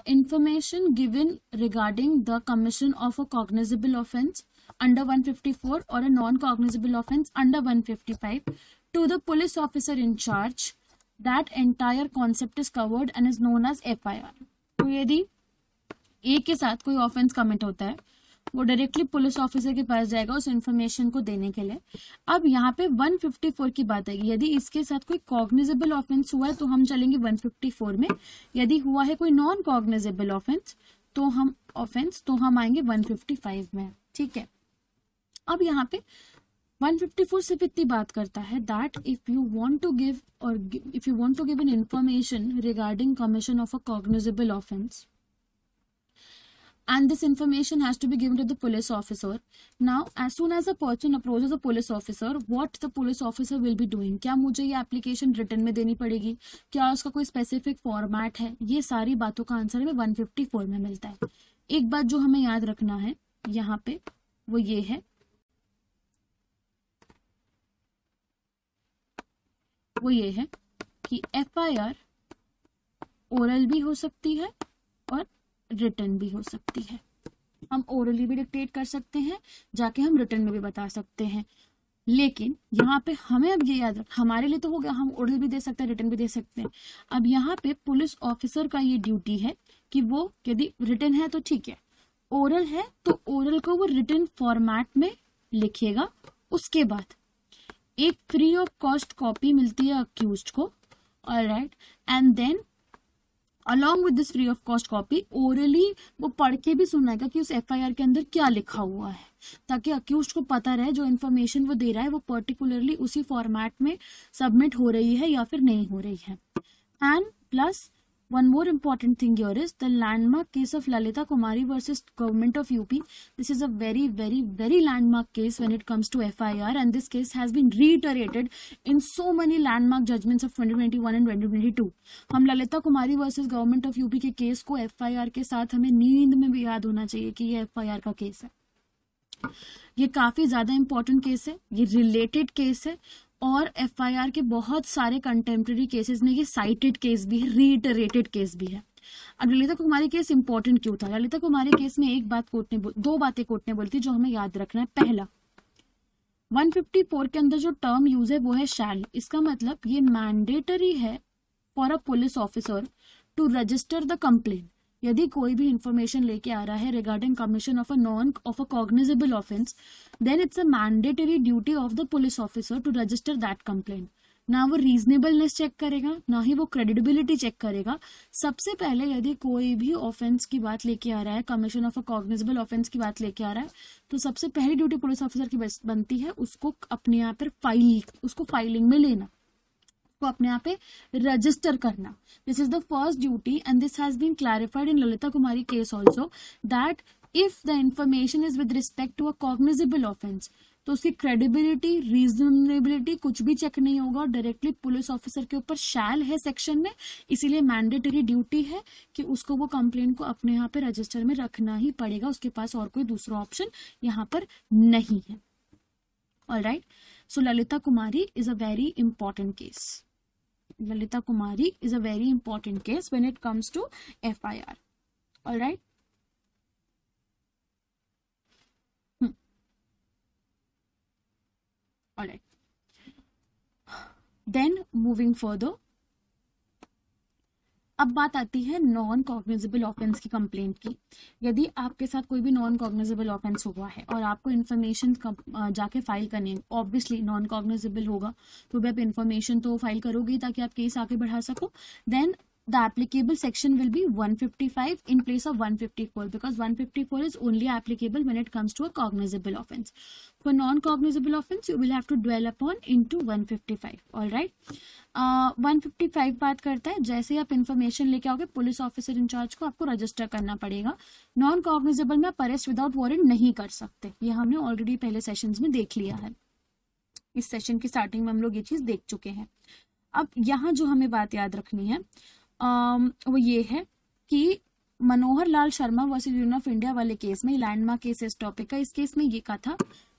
Information given regarding the commission of a cognizable offence under 154 or a non-cognizable offence under 155 to the police officer in charge. That entire concept is covered and is known as FIR. तो यदि एक के साथ कोई offence commit होता है वो directly police officer के पास जाएगा उस इंफॉर्मेशन को देने के लिए। अब यहाँ पे 154 की बात है, यदि इसके साथ कोई कॉग्निजेबल ऑफेंस हुआ है तो हम चलेंगे 154 में, यदि हुआ है कोई नॉन कॉग्निजेबल ऑफेंस तो हम आएंगे 155 में। ठीक है। अब यहाँ पे 154 सिर्फ इतनी बात करता है that if you want to give an information regarding commission of a cognizable offence and this information has to be given to the police officer. Now as soon as a person approaches a police officer, what the police officer will be doing, क्या मुझे ये application return में देनी पड़ेगी, क्या उसका कोई specific format है, ये सारी बातों का आंसर हमें 154 में मिलता है। एक बात जो हमें याद रखना है यहाँ पे वो ये है कि FIR ओरल भी हो सकती है और रिटर्न भी हो सकती है। हम ओरली भी डिक्टेट कर सकते हैं, जाके हम रिटर्न में भी बता सकते हैं, लेकिन यहाँ पे हमें अब ये याद रख, हमारे लिए तो हो गया हम ओरल भी दे सकते हैं रिटर्न भी दे सकते हैं। अब यहाँ पे पुलिस ऑफिसर का ये ड्यूटी है कि वो यदि रिटर्न है तो ठीक है, ओरल है तो ओरल को वो रिटन फॉर्मेट में लिखेगा। उसके बाद एक फ्री ऑफ कॉस्ट कॉपी मिलती है अक्यूज्ड को, alright, and then along with this free of cost copy orally वो पढ़ के भी सुनाएगा कि उस एफआईआर के अंदर क्या लिखा हुआ है, ताकि अक्यूज्ड को पता रहे जो इन्फॉर्मेशन वो दे रहा है वो पर्टिकुलरली उसी फॉर्मेट में सबमिट हो रही है या फिर नहीं हो रही है। And plus one more important thing here is the landmark case of Lalita Kumari versus Government of UP. This is a very landmark case when it comes to FIR, and this case has been reiterated in so many landmark judgments of 2021 and 2022. हम ललिता कुमारी versus government of UP के case को FIR के साथ हमें नींद में भी याद होना चाहिए कि ये FIR का केस है। ये काफी ज्यादा इंपॉर्टेंट केस है, ये रिलेटेड केस है, और एफआईआर के बहुत सारे कंटेम्प्रेरी केसेस में ये साइटेड केस भी है, रीइटरेटेड केस भी है। अब ललिता कुमारी केस इंपॉर्टेंट क्यों था? ललिता कुमारी केस में एक बात कोर्ट ने दो बातें कोर्ट ने बोली थी जो हमें याद रखना है। पहला, 154 के अंदर जो टर्म यूज है वो है शैल। इसका मतलब ये मैंडेटरी है for a police officer to register the complaint. यदि कोई भी इंफॉर्मेशन लेके आ रहा है regarding commission of a cognizable offence, then it's a mandatory duty of the police officer to register that complaint. ना वो रीजनेबलनेस चेक करेगा, ना ही वो क्रेडिबिलिटी चेक करेगा। सबसे पहले यदि कोई भी ऑफेंस की बात लेके आ रहा है, commission of a cognizable offence की बात लेके आ रहा है, तो सबसे पहली ड्यूटी पुलिस ऑफिसर की बनती है उसको अपने यहाँ पर उसको फाइलिंग में लेना, को अपने यहाँ पे रजिस्टर करना। This is the first duty and this has been clarified in Lalita Kumari case also that if the information is with respect to a cognizable offence, तो उसकी क्रेडिबिलिटी, रीजनेबिलिटी कुछ भी चेक नहीं होगा, डायरेक्टली पुलिस ऑफिसर के ऊपर शैल है सेक्शन में, इसीलिए मैंडेटरी ड्यूटी है कि उसको वो कंप्लेंट को अपने यहाँ पे रजिस्टर में रखना ही पड़ेगा, उसके पास और कोई दूसरा ऑप्शन यहाँ पर नहीं है। Alright, so Lalita Kumari is a very important case. Lalita Kumari is a very important case when it comes to FIR. All right. All right. Then moving further, अब बात आती है नॉन कॉग्निजेबल ऑफेंस की complaint की। यदि आपके साथ कोई भी नॉन कॉग्निजेबल ऑफेंस हुआ है और आपको इन्फॉर्मेशन जाके फाइल करनी है, ऑब्वियसली नॉन कॉग्निजेबल होगा तो भी आप इन्फॉर्मेशन तो फाइल करोगे ताकि आप केस आगे बढ़ा सको। Then the applicable section will be 155 in place of 154 because 154 is only applicable when it comes to a cognizable offense. For non-cognizable offense, you will have to dwell upon into 155. All right. 155 बात करता है जैसे ही आप information लेके आओगे police officer in charge को आपको register करना पड़ेगा। नॉन कॉग्निजेबल में आप अरेस्ट विदाउट वारंट नहीं कर सकते, ये हमने ऑलरेडी पहले सेशंस में देख लिया है। इस सेशन की स्टार्टिंग में हम लोग ये चीज देख चुके हैं। अब यहाँ जो हमें बात याद रखनी है वो ये है कि Manohar Lal Sharma versus Union of India वाले केस में, लैंडमार्क केस इस टॉपिक का, इस केस में ये कहा था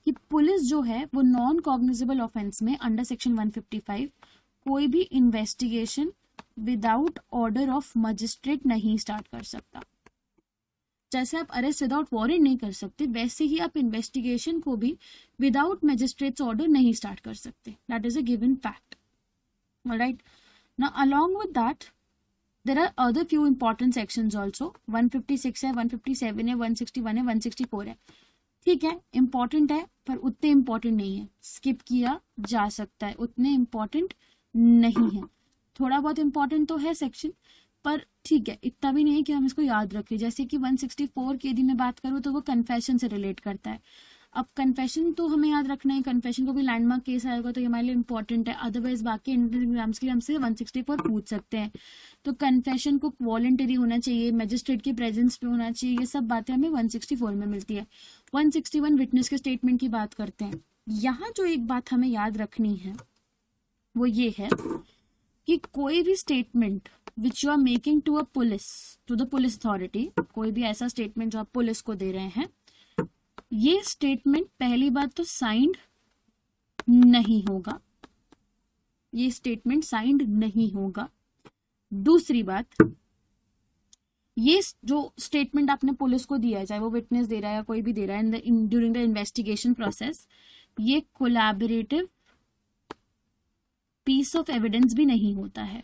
कि पुलिस जो है वो नॉन कॉग्निजेबल ऑफेंस में अंडर सेक्शन 155 कोई भी investigation without order of magistrate नहीं स्टार्ट कर सकता। जैसे आप अरेस्ट विदाउट वारंट नहीं कर सकते, वैसे ही आप इन्वेस्टिगेशन को भी विदाउट मजिस्ट्रेट्स ऑर्डर नहीं स्टार्ट कर सकते। That is a given fact. Alright, now along with that there are other few important sections also. 156 है, 157 है, 161 है, 164 है। ठीक है, इंपॉर्टेंट है पर उतने इंपॉर्टेंट नहीं है, स्किप किया जा सकता है, उतने इंपॉर्टेंट नहीं है। थोड़ा बहुत इंपॉर्टेंट तो है सेक्शन, पर ठीक है इतना भी नहीं है कि हम इसको याद रखें। जैसे कि 164 की यदि मैं बात करूँ तो वो कन्फेशन से रिलेट करता है। अब कन्फेशन तो हमें याद रखना है, कन्फेशन को भी लैंडमार्क केस आएगा तो ये हमारे लिए इंपॉर्टेंट है, अदरवाइज बाकी एग्जाम्स के लिए हमसे 164 पूछ सकते हैं। तो कन्फेशन को वॉलंटरी होना चाहिए, मजिस्ट्रेट की प्रेजेंस पे होना चाहिए, ये सब बातें हमें 164 में मिलती है। 161 विटनेस के स्टेटमेंट की बात करते हैं। यहाँ जो एक बात हमें याद रखनी है वो ये है कि कोई भी statement which you are making to the police authority, कोई भी ऐसा स्टेटमेंट जो आप पुलिस को दे रहे हैं, ये स्टेटमेंट पहली बात तो साइंड नहीं होगा, ये स्टेटमेंट साइंड नहीं होगा। दूसरी बात, ये जो स्टेटमेंट आपने पुलिस को दिया है, चाहे वो विटनेस दे रहा है या कोई भी दे रहा है ड्यूरिंग द इन्वेस्टिगेशन प्रोसेस, ये कोलैबोरेटिव पीस ऑफ एविडेंस भी नहीं होता है,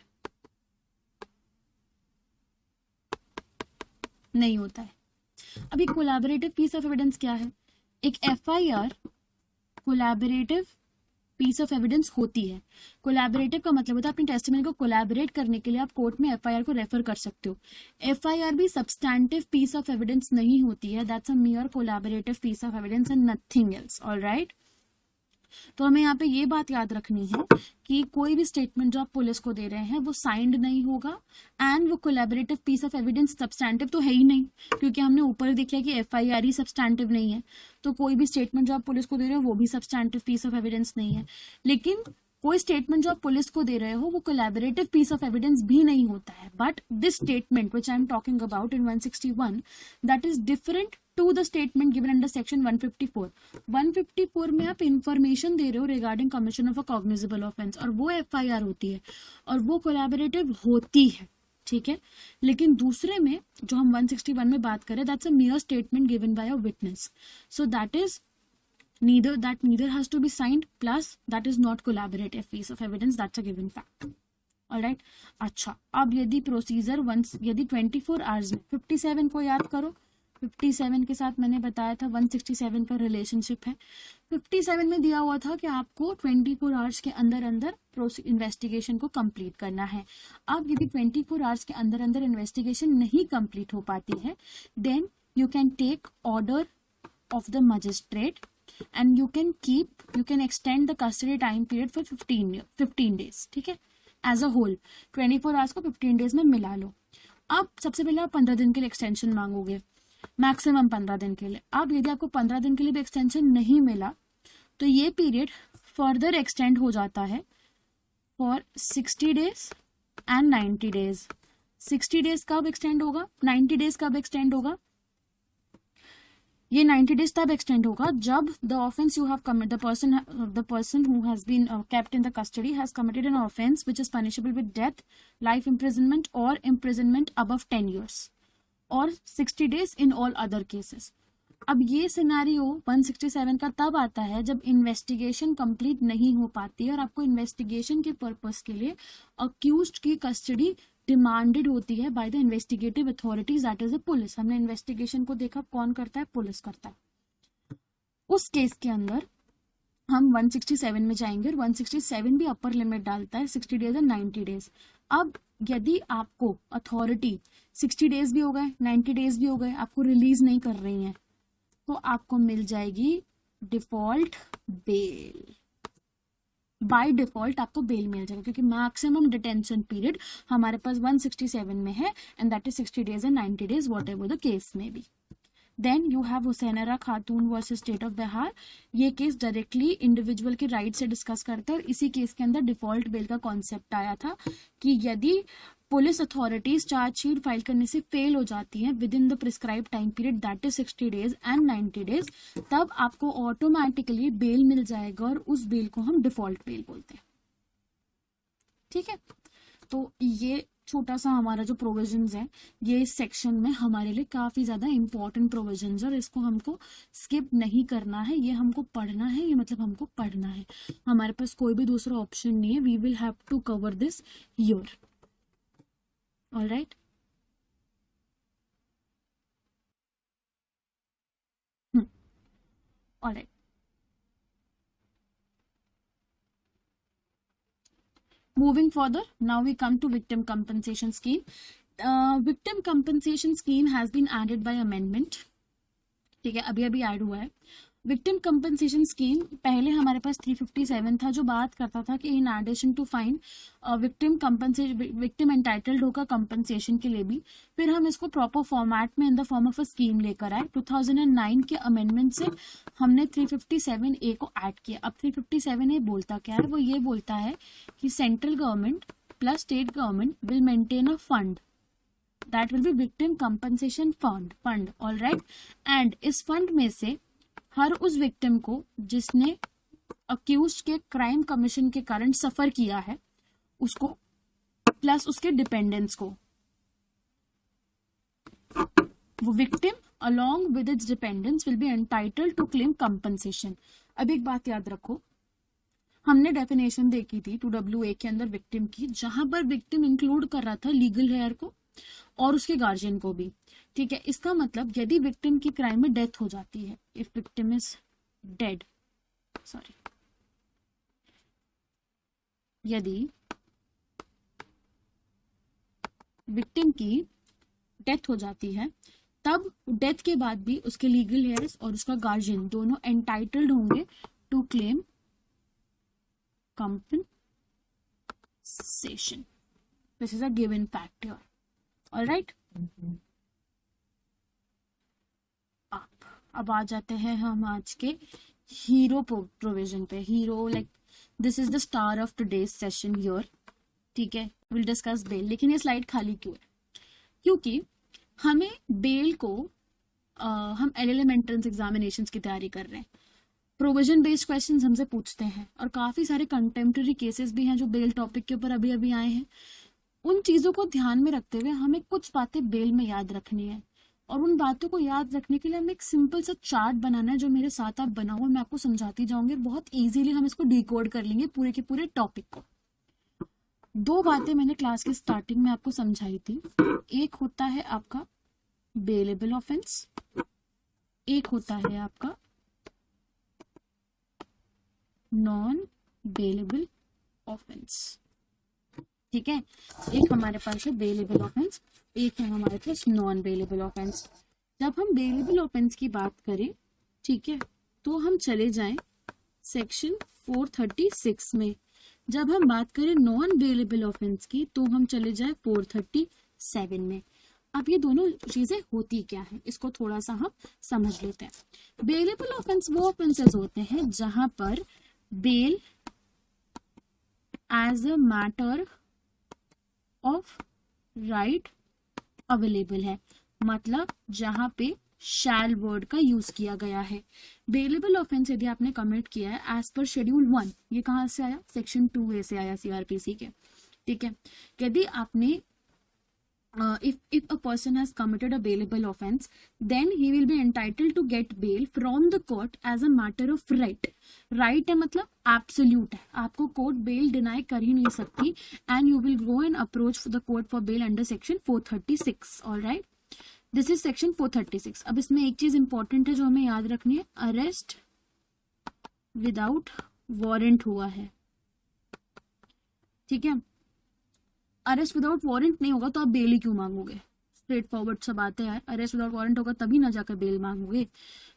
नहीं होता है। अभी कोलैबोरेटिव पीस ऑफ एविडेंस क्या है? एक FIR collaborative piece of evidence होती है। कोलैबोरेटिव का मतलब होता है अपनी टेस्टिमनी को कोलैबोरेट करने के लिए आप कोर्ट में एफआईआर को रेफर कर सकते हो। एफआईआर भी सब्सटैंटिव पीस ऑफ एविडेंस नहीं होती है, that's a mere collaborative piece of evidence and nothing else. Alright, तो हमें यहाँ पे ये बात याद रखनी है कि कोई भी स्टेटमेंट जो आप पुलिस को दे रहे हैं वो साइंड नहीं होगा एंड वो collaborative piece of evidence substantive तो है ही नहीं, क्योंकि हमने ऊपर देख लिया कि एफआईआर ही सब्सटैंटिव नहीं है, तो कोई भी स्टेटमेंट जो आप पुलिस को दे रहे हो वो भी सब्सटैंटिव पीस ऑफ एविडेंस नहीं है। लेकिन कोई स्टेटमेंट जो आप पुलिस को दे रहे हो वो कोलैबोरेटिव पीस ऑफ एविडेंस भी नहीं होता है, but this statement which I am talking about in 161 that is different to the statement given under section 154। 154 में आप इंफॉर्मेशन दे रहे हो regarding commission of a cognizable offence और वो एफआईआर होती है और वो कोलैबोरेटिव होती है, ठीक है। लेकिन दूसरे में जो हम 161 में बात करें that's a मियर statement given by a witness, so that is neither has to be signed plus that is not collaborative piece of evidence, that's a given fact. Alright, अच्छा अब यदि प्रोसीजर यदि 24 आवर्स में 57 को याद करो, 57 के साथ मैंने बताया था 167 का रिलेशनशिप है। 57 में दिया हुआ था कि आपको 24 आवर्स के अंदर अंदर इन्वेस्टिगेशन को कंप्लीट करना है। अब यदि 24 आवर्स के अंदर अंदर इन्वेस्टिगेशन नहीं कंप्लीट हो पाती है then you can take order of the magistrate and you can extend the custody time period for 15 days, ठीक है। एज अ होल 24 आवर्स को 15 डेज में मिला लो। अब सबसे पहले आप 15 दिन के लिए एक्सटेंशन मांगोगे, मैक्सिमम 15 दिन के लिए। अब यदि आपको 15 दिन के लिए भी एक्सटेंशन नहीं मिला तो ये पीरियड फर्दर एक्सटेंड हो जाता है for 60 days and 90 days. 60 days कब एक्सटेंड होगा, 90 डेज कब एक्सटेंड होगा? ये 90 डेज तब एक्सटेंड होगा जब the offence you have committed the person who has been kept in the custody has committed an offence which is punishable with death, life imprisonment और imprisonment above 10 years और 60 days in all other cases. अब ये scenario 167 का तब आता है जब investigation complete नहीं हो पाती है और आपको इन्वेस्टिगेशन के पर्पस के लिए अक्यूज्ड की कस्टडी डिमांडेड होती है by the investigative authorities that is the police. हमने इन्वेस्टिगेशन को देखा कौन करता है, पुलिस करता है। उस केस के अंदर हम 167 में जाएंगे और 167 भी अपर लिमिट डालता है 60 डेज एंड 90 डेज। अब यदि आपको अथॉरिटी 60 डेज भी हो गए 90 डेज भी हो गए आपको रिलीज नहीं कर रही है तो आपको मिल जाएगी डिफॉल्ट बेल। बाय डिफॉल्ट आपको बेल मिल जाएगा क्योंकि मैक्सिमम डिटेंशन पीरियड हमारे पास 167 में है and that is 60 days and 90 days what ever the case में B. Then you have हुसैनरा Khatoon versus state of Bihar. ये केस डायरेक्टली इंडिविजुअल के राइट से डिस्कस करता है और इसी केस के अंदर डिफॉल्ट बेल का कॉन्सेप्ट आया था कि यदि पुलिस अथॉरिटीज चार्जशीट फाइल करने से फेल हो जाती हैं with in the prescribe time period that is 60 days and 90 days तब आपको ऑटोमेटिकली बेल मिल जाएगा और उस बेल को हम डिफॉल्ट बेल बोलते हैं, ठीक है। तो ये छोटा सा हमारा जो प्रोविजंस है ये इस सेक्शन में हमारे लिए काफी ज्यादा इंपॉर्टेंट प्रोविजंस है और इसको हमको स्किप नहीं करना है, ये हमको पढ़ना है, ये मतलब हमको पढ़ना है, हमारे पास कोई भी दूसरा ऑप्शन नहीं है। We will have to cover this here, alright. Alright, moving further, now we come to victim compensation scheme. Victim compensation scheme has been added by amendment, ठीक है, अभी अभी ऐड हुआ है। विक्टिम कंपनसेशन स्कीम पहले हमारे पास 357 था जो बात करता था कि in addition to fine victim entitled होगा कंपनसेशन के लिए भी। फिर हम इसको प्रॉपर फॉर्मेट में in the form of a scheme लेकर आए। 2009 के अमेंडमेंट से हमने 357A को ऐड किया। अब 357A बोलता क्या है, वो ये बोलता है कि central government plus state government will maintain a fund that will be victim compensation fund, alright. And इस फंड में से हर उस विक्टिम को जिसने अक्यूज्ड के क्राइम कमीशन के कारण सफर किया है उसको प्लस उसके डिपेंडेंट्स को, वो victim along with its dependents will be entitled to claim compensation। अब एक बात याद रखो, हमने डेफिनेशन देखी थी 2WA के अंदर विक्टिम की, जहां पर विक्टिम इंक्लूड कर रहा था लीगल हेयर को और उसके गार्जियन को भी। ठीक है, इसका मतलब यदि विक्टिम की क्राइम में डेथ हो जाती है, if victim is dead, sorry, यदि विक्टिम की डेथ हो जाती है, तब डेथ के बाद भी उसके लीगल हेयर्स और उसका गार्जियन दोनों एंटाइटल्ड होंगे to claim compensation. This is a given fact here. All right. अब आ जाते हैं हम आज के हीरो प्रोविजन पे. Hero like this is the star of today's session here. ठीक है, विल डिस्कस बेल. लेकिन ये स्लाइड खाली क्यों है? क्योंकि हमें बेल को हम एलएलएम एंट्रेंस एग्जामिनेशंस की तैयारी कर रहे हैं. प्रोविजन बेस्ड क्वेश्चंस हमसे पूछते हैं और काफी सारे कंटेम्प्रेरी केसेस भी हैं जो बेल टॉपिक के ऊपर अभी अभी आए हैं. उन चीजों को ध्यान में रखते हुए हमें कुछ बातें बेल में याद रखनी है, और उन बातों को याद रखने के लिए हमें एक सिंपल सा चार्ट बनाना है जो मेरे साथ आप बनाओ. मैं आपको समझाती जाऊंगी, बहुत इजीली हम इसको डिकोड कर लेंगे पूरे के पूरे टॉपिक को. 2 बातें मैंने क्लास के स्टार्टिंग में आपको समझाई थी. एक होता है आपका बेलेबल ऑफेंस, एक होता है आपका नॉन बेलेबल ऑफेंस. ठीक है, एक हमारे पास है बेलेबल ऑफेंस, एक है हमारे पास नॉन बेलेबल ऑफेंस. जब हम बेलेबल ऑफेंस की बात करें, ठीक है, तो हम चले जाएं सेक्शन 436 में. जब हम बात करें नॉन बेलेबल ऑफेंस की, तो हम चले जाएं 437 में. अब ये दोनों चीजें होती क्या है, इसको थोड़ा सा हम समझ लेते हैं. बेलेबल ऑफेंस वो ऑफेंसेस होते हैं जहां पर bail as a matter of right available है. मतलब जहां पे शैल वर्ड का यूज किया गया है. बेलेबल ऑफेंस यदि आपने कमिट किया है एज पर शेड्यूल 1, ये कहां से आया? सेक्शन 2A से आया सीआरपीसी के. ठीक है, यदि आपने if a person has committed a bailable offense, then he will be entitled to get bail from the court as a matter of right. Right है मतलब absolute है, आपको कोर्ट बेल डिनाई कर ही नहीं सकती, and you will go and approach the court for bail under section 436. All right, this is section 436. अब इसमें एक चीज इंपॉर्टेंट है जो हमें याद रखनी है, अरेस्ट विदाउट वारंट हुआ है. ठीक है, अरेस्ट विदाउट वारंट नहीं होगा तो आप बेल ही क्यों मांगोगे? स्ट्रेट फॉरवर्ड सब बातें हैं. अरेस्ट विदाउट वारंट होगा तभी ना जाकर बेल मांगोगे.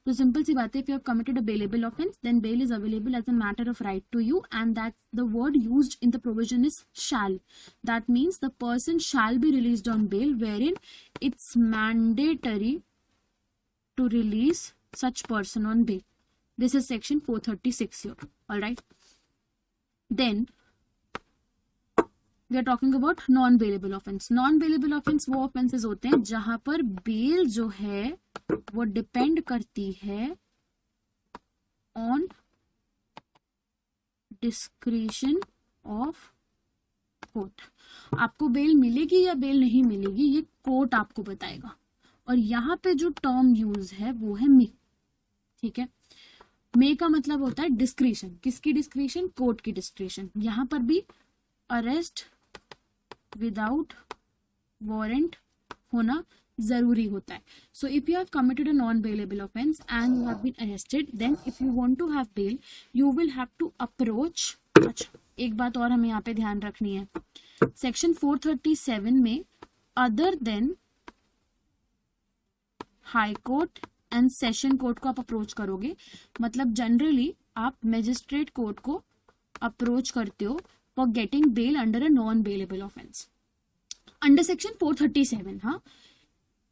तो सिंपल सी बात है, if you have committed a bailable offence then bail is available as a matter of right to you, and that the word used in the provision is shall. That means the person shall be released on bail wherein it's mandatory to release such person on bail. This is section 436 here. All right, then we are talking about non bailable offence. Non bailable offence वो offences होते हैं जहां पर bell जो है वो depend करती है ऑन डिस्क्रिशन ऑफ कोर्ट. आपको बेल मिलेगी या बेल नहीं मिलेगी ये कोर्ट आपको बताएगा, और यहाँ पे जो टर्म यूज है वो है मे. ठीक है, मे का मतलब होता है डिस्क्रिशन. किसकी डिस्क्रिशन? कोर्ट की डिस्क्रिशन. यहाँ पर भी अरेस्ट विदाउट वारंट होना जरूरी होता है. So if you have committed a non bailable offence and you have been arrested, then if you want to have bail you will have to approach. अच्छा, एक बात और हमें यहाँ पे ध्यान रखनी है, सेक्शन 437 में other than high court and session court को आप अप्रोच करोगे. मतलब जनरली आप मजिस्ट्रेट कोर्ट को अप्रोच करते हो for getting bell under a non bailable offence under section 437. हाँ,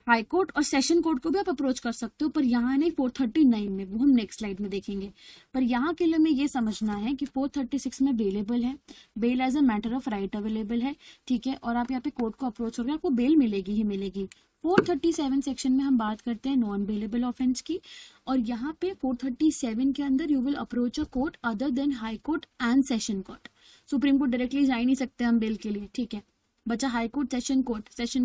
हाई कोर्ट और सेशन कोर्ट को भी आप अप्रोच कर सकते हो, पर यहाँ नहीं 439 में, वो हम नेक्स्ट स्लाइड में देखेंगे. पर यहाँ के लिए हमें ये समझना है कि 436 में बेलेबल है, bail as a matter of right available है. ठीक है, और आप यहाँ पे कोर्ट को अप्रोच करोगे आपको बेल मिलेगी ही मिलेगी. 437 सेक्शन में हम बात करते हैं नॉन बेलेबल ऑफेंस की, और यहाँ पे 437 के अंदर you will approach a court other than high court and session court. Supreme court directly जा ही नहीं सकते हम बेल के लिए. ठीक है बच्चा, हाई कोर्ट सेशन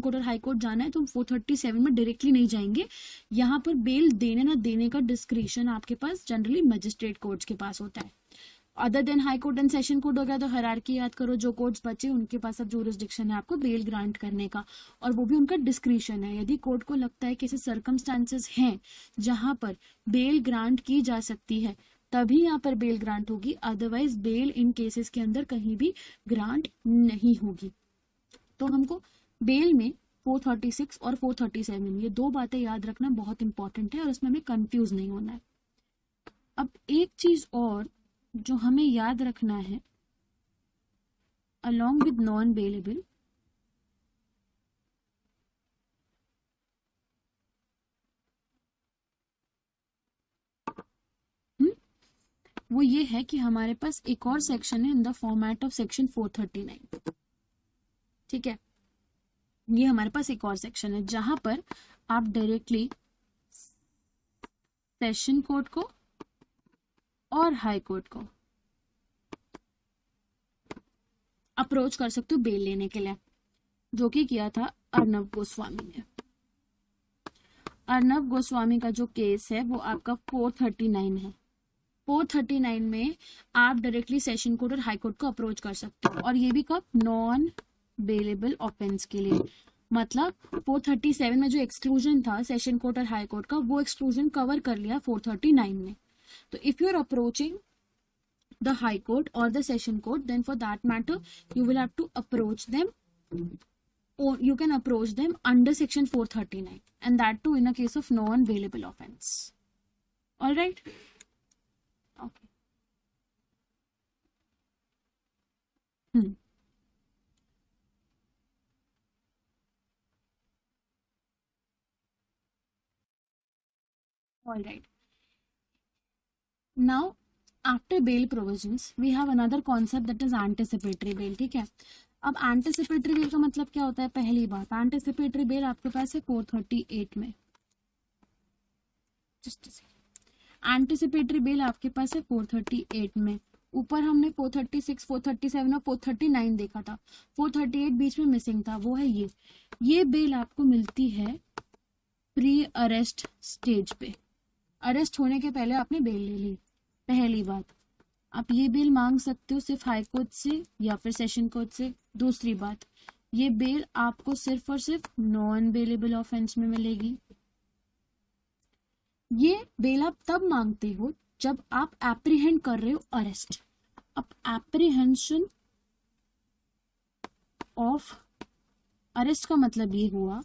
कोर्ट और हाई कोर्ट जाना है तो 437 में डायरेक्टली नहीं जाएंगे. यहाँ पर बेल देने ना देने का डिस्क्रिशन आपके पास जनरली मजिस्ट्रेट कोर्ट्स के पास होता है. Other than high court and session court हो गया तो हायरार्की याद करो, जो कोर्ट्स बचे उनके पास अब जुरिस्डिक्शन है आपको बेल ग्रांट करने का, और वो भी उनका डिस्क्रिशन है। यदि कोर्ट को लगता है कि ऐसे सर्कमस्टांसेस हैं जहां पर बेल ग्रांट की जा सकती है तभी यहाँ पर बेल ग्रांट होगी, अदरवाइज बेल इन केसेस के अंदर कहीं भी ग्रांट नहीं होगी। तो हमको बेल में 436 और 437 ये दो बातें याद रखना बहुत इंपॉर्टेंट है और उसमें हमें कंफ्यूज नहीं होना है। अब एक चीज और जो हमें याद रखना है along with नॉन बेलेबल, वो ये है कि हमारे पास एक और सेक्शन है इन द फॉर्मेट ऑफ सेक्शन 439। ठीक है, ये हमारे पास एक और सेक्शन है जहां पर आप डायरेक्टली सेशन कोर्ट को और हाई कोर्ट को अप्रोच कर सकते हो बेल लेने के लिए, जो कि किया था अर्नव गोस्वामी ने। अर्नव गोस्वामी का जो केस है वो आपका 439 है। 439 में आप डायरेक्टली सेशन कोर्ट और हाई कोर्ट को अप्रोच कर सकते हो, और ये भी कब, नॉन बेलेबल ऑफेंस के लिए। मतलब 437 में जो एक्सक्लूजन था सेशन कोर्ट और हाई कोर्ट का, वो एक्सक्लूजन कवर कर लिया 439 में। तो if you are approaching the high court or the session court, then for that matter you will have to approach them, or you can approach them under section 439, and that too in a case of non bailable offense. All right, okay. All right, now after bail provisions we have another concept that is anticipatory bail. ठीक है, अब anticipatory bell का मतलब क्या होता है? पहली बात, एंटिसिपेटरी बेल आपके पास है 438 में। एंटिसिपेटरी बेल आपके पास है 438 में। ऊपर हमने 436, 437 और 439 देखा था, 438 बीच में मिसिंग था, वो है ये बेल आपको मिलती है प्री अरेस्ट स्टेज पे। अरेस्ट होने के पहले आपने बेल ले ली। पहली बात, आप ये बेल मांग सकते हो सिर्फ हाई कोर्ट से या फिर सेशन कोर्ट से। दूसरी बात, ये बेल आपको सिर्फ और सिर्फ नॉन बेलेबल ऑफेंस में मिलेगी। ये बेल आप तब मांगते हो जब आप एप्रीहेंड कर रहे हो अरेस्ट। अब एप्रीहेंशन ऑफ अरेस्ट का मतलब ये हुआ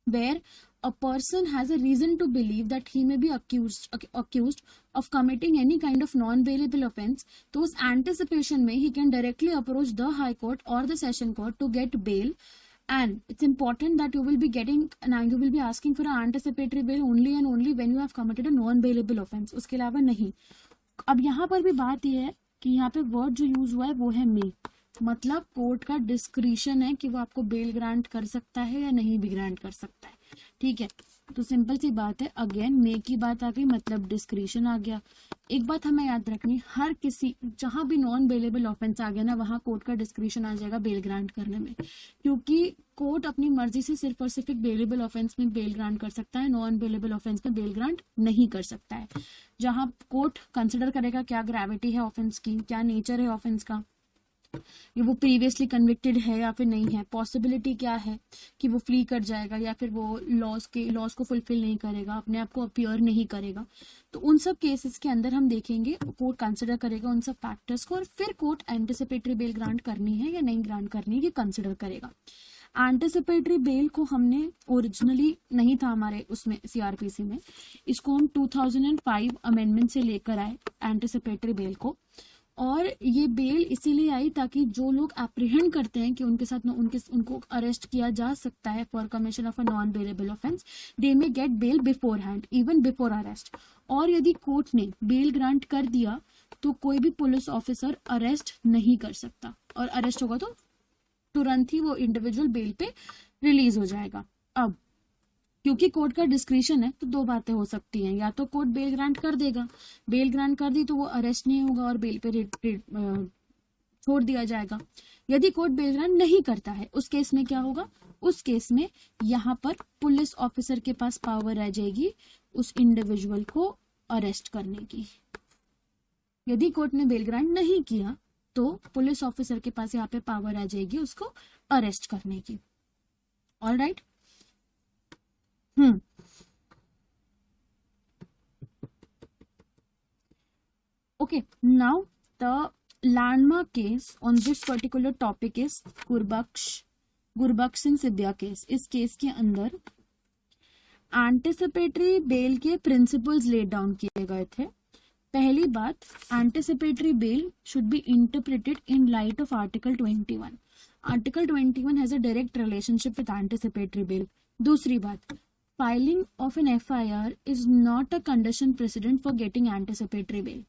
where a person has a reason to believe that he may be accused of committing any kind of non-bailable offense, तो उस anticipation में he can directly approach the high court or the session court to get bail, and it's important that you will be asking for an anticipatory bail only and only when you have committed a non-bailable offense, उसके अलावा नहीं। अब यहाँ पर भी बात यह है कि यहाँ पे वर्ड जो यूज हुआ है वो है मे, मतलब कोर्ट का डिस्क्रिशन है कि वो आपको बेल ग्रांट कर सकता है या नहीं भी ग्रांट कर सकता है। ठीक है, तो सिंपल सी बात है, अगेन मे की बात आ गई, मतलब डिस्क्रिशन आ गया। एक बात हमें याद रखनी, हर किसी जहां भी नॉन बेलेबल ऑफेंस आ गया ना, वहां कोर्ट का डिस्क्रिशन आ जाएगा बेल ग्रांट करने में, क्योंकि कोर्ट अपनी मर्जी से सिर्फ और सिर्फ एक बेलेबल ऑफेंस में बेल ग्रांट कर सकता है, नॉन बेलेबल ऑफेंस में बेल ग्रांट नहीं कर सकता है। जहां कोर्ट कंसिडर करेगा क्या ग्रेविटी है ऑफेंस की, क्या नेचर है ऑफेंस का, ये वो प्रीवियसली कन्विक्टेड है या फिर नहीं है, पॉसिबिलिटी क्या है कि वो फ्ली कर जाएगा या फिर वो लॉस को फुलफिल नहीं करेगा, अपने आप को अपीयर नहीं करेगा। तो उन सब केसेस के अंदर हम देखेंगे, कोर्ट कंसिडर करेगा उन सब फैक्टर्स को, और फिर कोर्ट एंटिसिपेटरी बेल ग्रांट करनी है या नहीं ग्रांट करनी है ये कंसिडर करेगा। एंटिसिपेटरी बेल को हमने ओरिजिनली नहीं था हमारे उसमें सीआरपीसी में, इसको हम 2005 अमेंडमेंट से लेकर आए एंटिसिपेटरी बेल को, और ये बेल इसीलिए आई ताकि जो लोग एप्रीहेंड करते हैं कि उनके साथ उनको अरेस्ट किया जा सकता है for commission of a non bailable offence, they may get bail beforehand, even before arrest. और यदि कोर्ट ने बेल ग्रांट कर दिया तो कोई भी पुलिस ऑफिसर अरेस्ट नहीं कर सकता, और अरेस्ट होगा तो तुरंत ही वो इंडिविजुअल बेल पे रिलीज हो जाएगा। अब क्योंकि कोर्ट का डिस्क्रिशन है तो दो बातें हो सकती हैं, या तो कोर्ट बेल ग्रांट कर देगा, बेल ग्रांट कर दी तो वो अरेस्ट नहीं होगा और बेल पे छोड़ दिया जाएगा। यदि कोर्ट बेल ग्रांट नहीं करता है उस केस में क्या होगा, उस केस में यहाँ पर पुलिस ऑफिसर के पास पावर रह जाएगी उस इंडिविजुअल को अरेस्ट करने की। यदि कोर्ट ने बेल ग्रांट नहीं किया तो पुलिस ऑफिसर के पास यहाँ पे पावर आ जाएगी उसको अरेस्ट करने की. All right. Okay, now the landmark case on this particular topic is Gurbaksh Singh Sibbia case. इस केस के अंदर एंटिसिपेटरी बेल के प्रिंसिपल्स लेड डाउन किए गए थे. पहली बात, anticipatory bail should be interpreted in light of article 21. Article 21 has a direct relationship with anticipatory bail. दूसरी बात, filing of an FIR is not a condition precedent for getting anticipatory bail.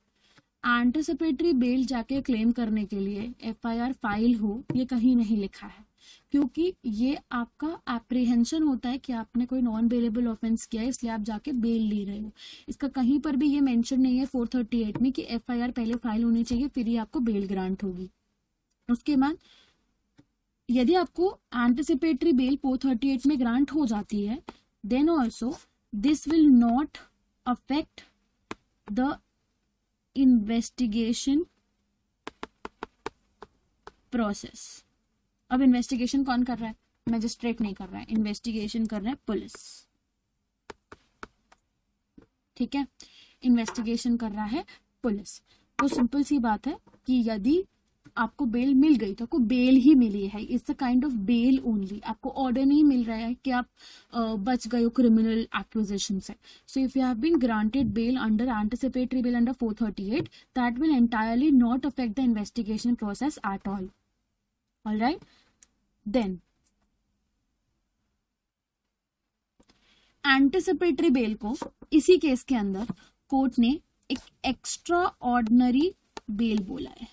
Anticipatory bail जाके claim करने के लिए FIR file हो, ये कहीं नहीं लिखा है, क्योंकि ये आपका एप्रीहेंशन होता है कि आपने कोई नॉन बेलेबल ऑफेंस किया है, इसलिए आप जाके बेल ले रहे हो. इसका कहीं पर भी ये मेंशन नहीं है 438 में कि FIR पहले फाइल होनी चाहिए फिर ही आपको बेल ग्रांट होगी. उसके बाद यदि आपको एंटिसिपेटरी बेल 438 में ग्रांट हो जाती है, then also this will not affect the investigation process. अब इन्वेस्टिगेशन कौन कर रहा है? मैजिस्ट्रेट नहीं कर रहा है, इन्वेस्टिगेशन कर रहा है पुलिस. ठीक है, इन्वेस्टिगेशन कर रहा है पुलिस. तो सिंपल सी बात है कि यदि आपको बेल मिल गई तो आपको बेल ही मिली है. It's a kind of bail only. आपको ऑर्डर नहीं मिल रहा है कि आप बच गए हो क्रिमिनल एक्विजिशन से. So if you have been granted bail under anticipatory bail under 438, that will entirely not affect the investigation process at all. All right. Then anticipatory bail को इसी केस के अंदर कोर्ट ने एक एक्स्ट्रा ऑर्डिनरी बेल बोला है.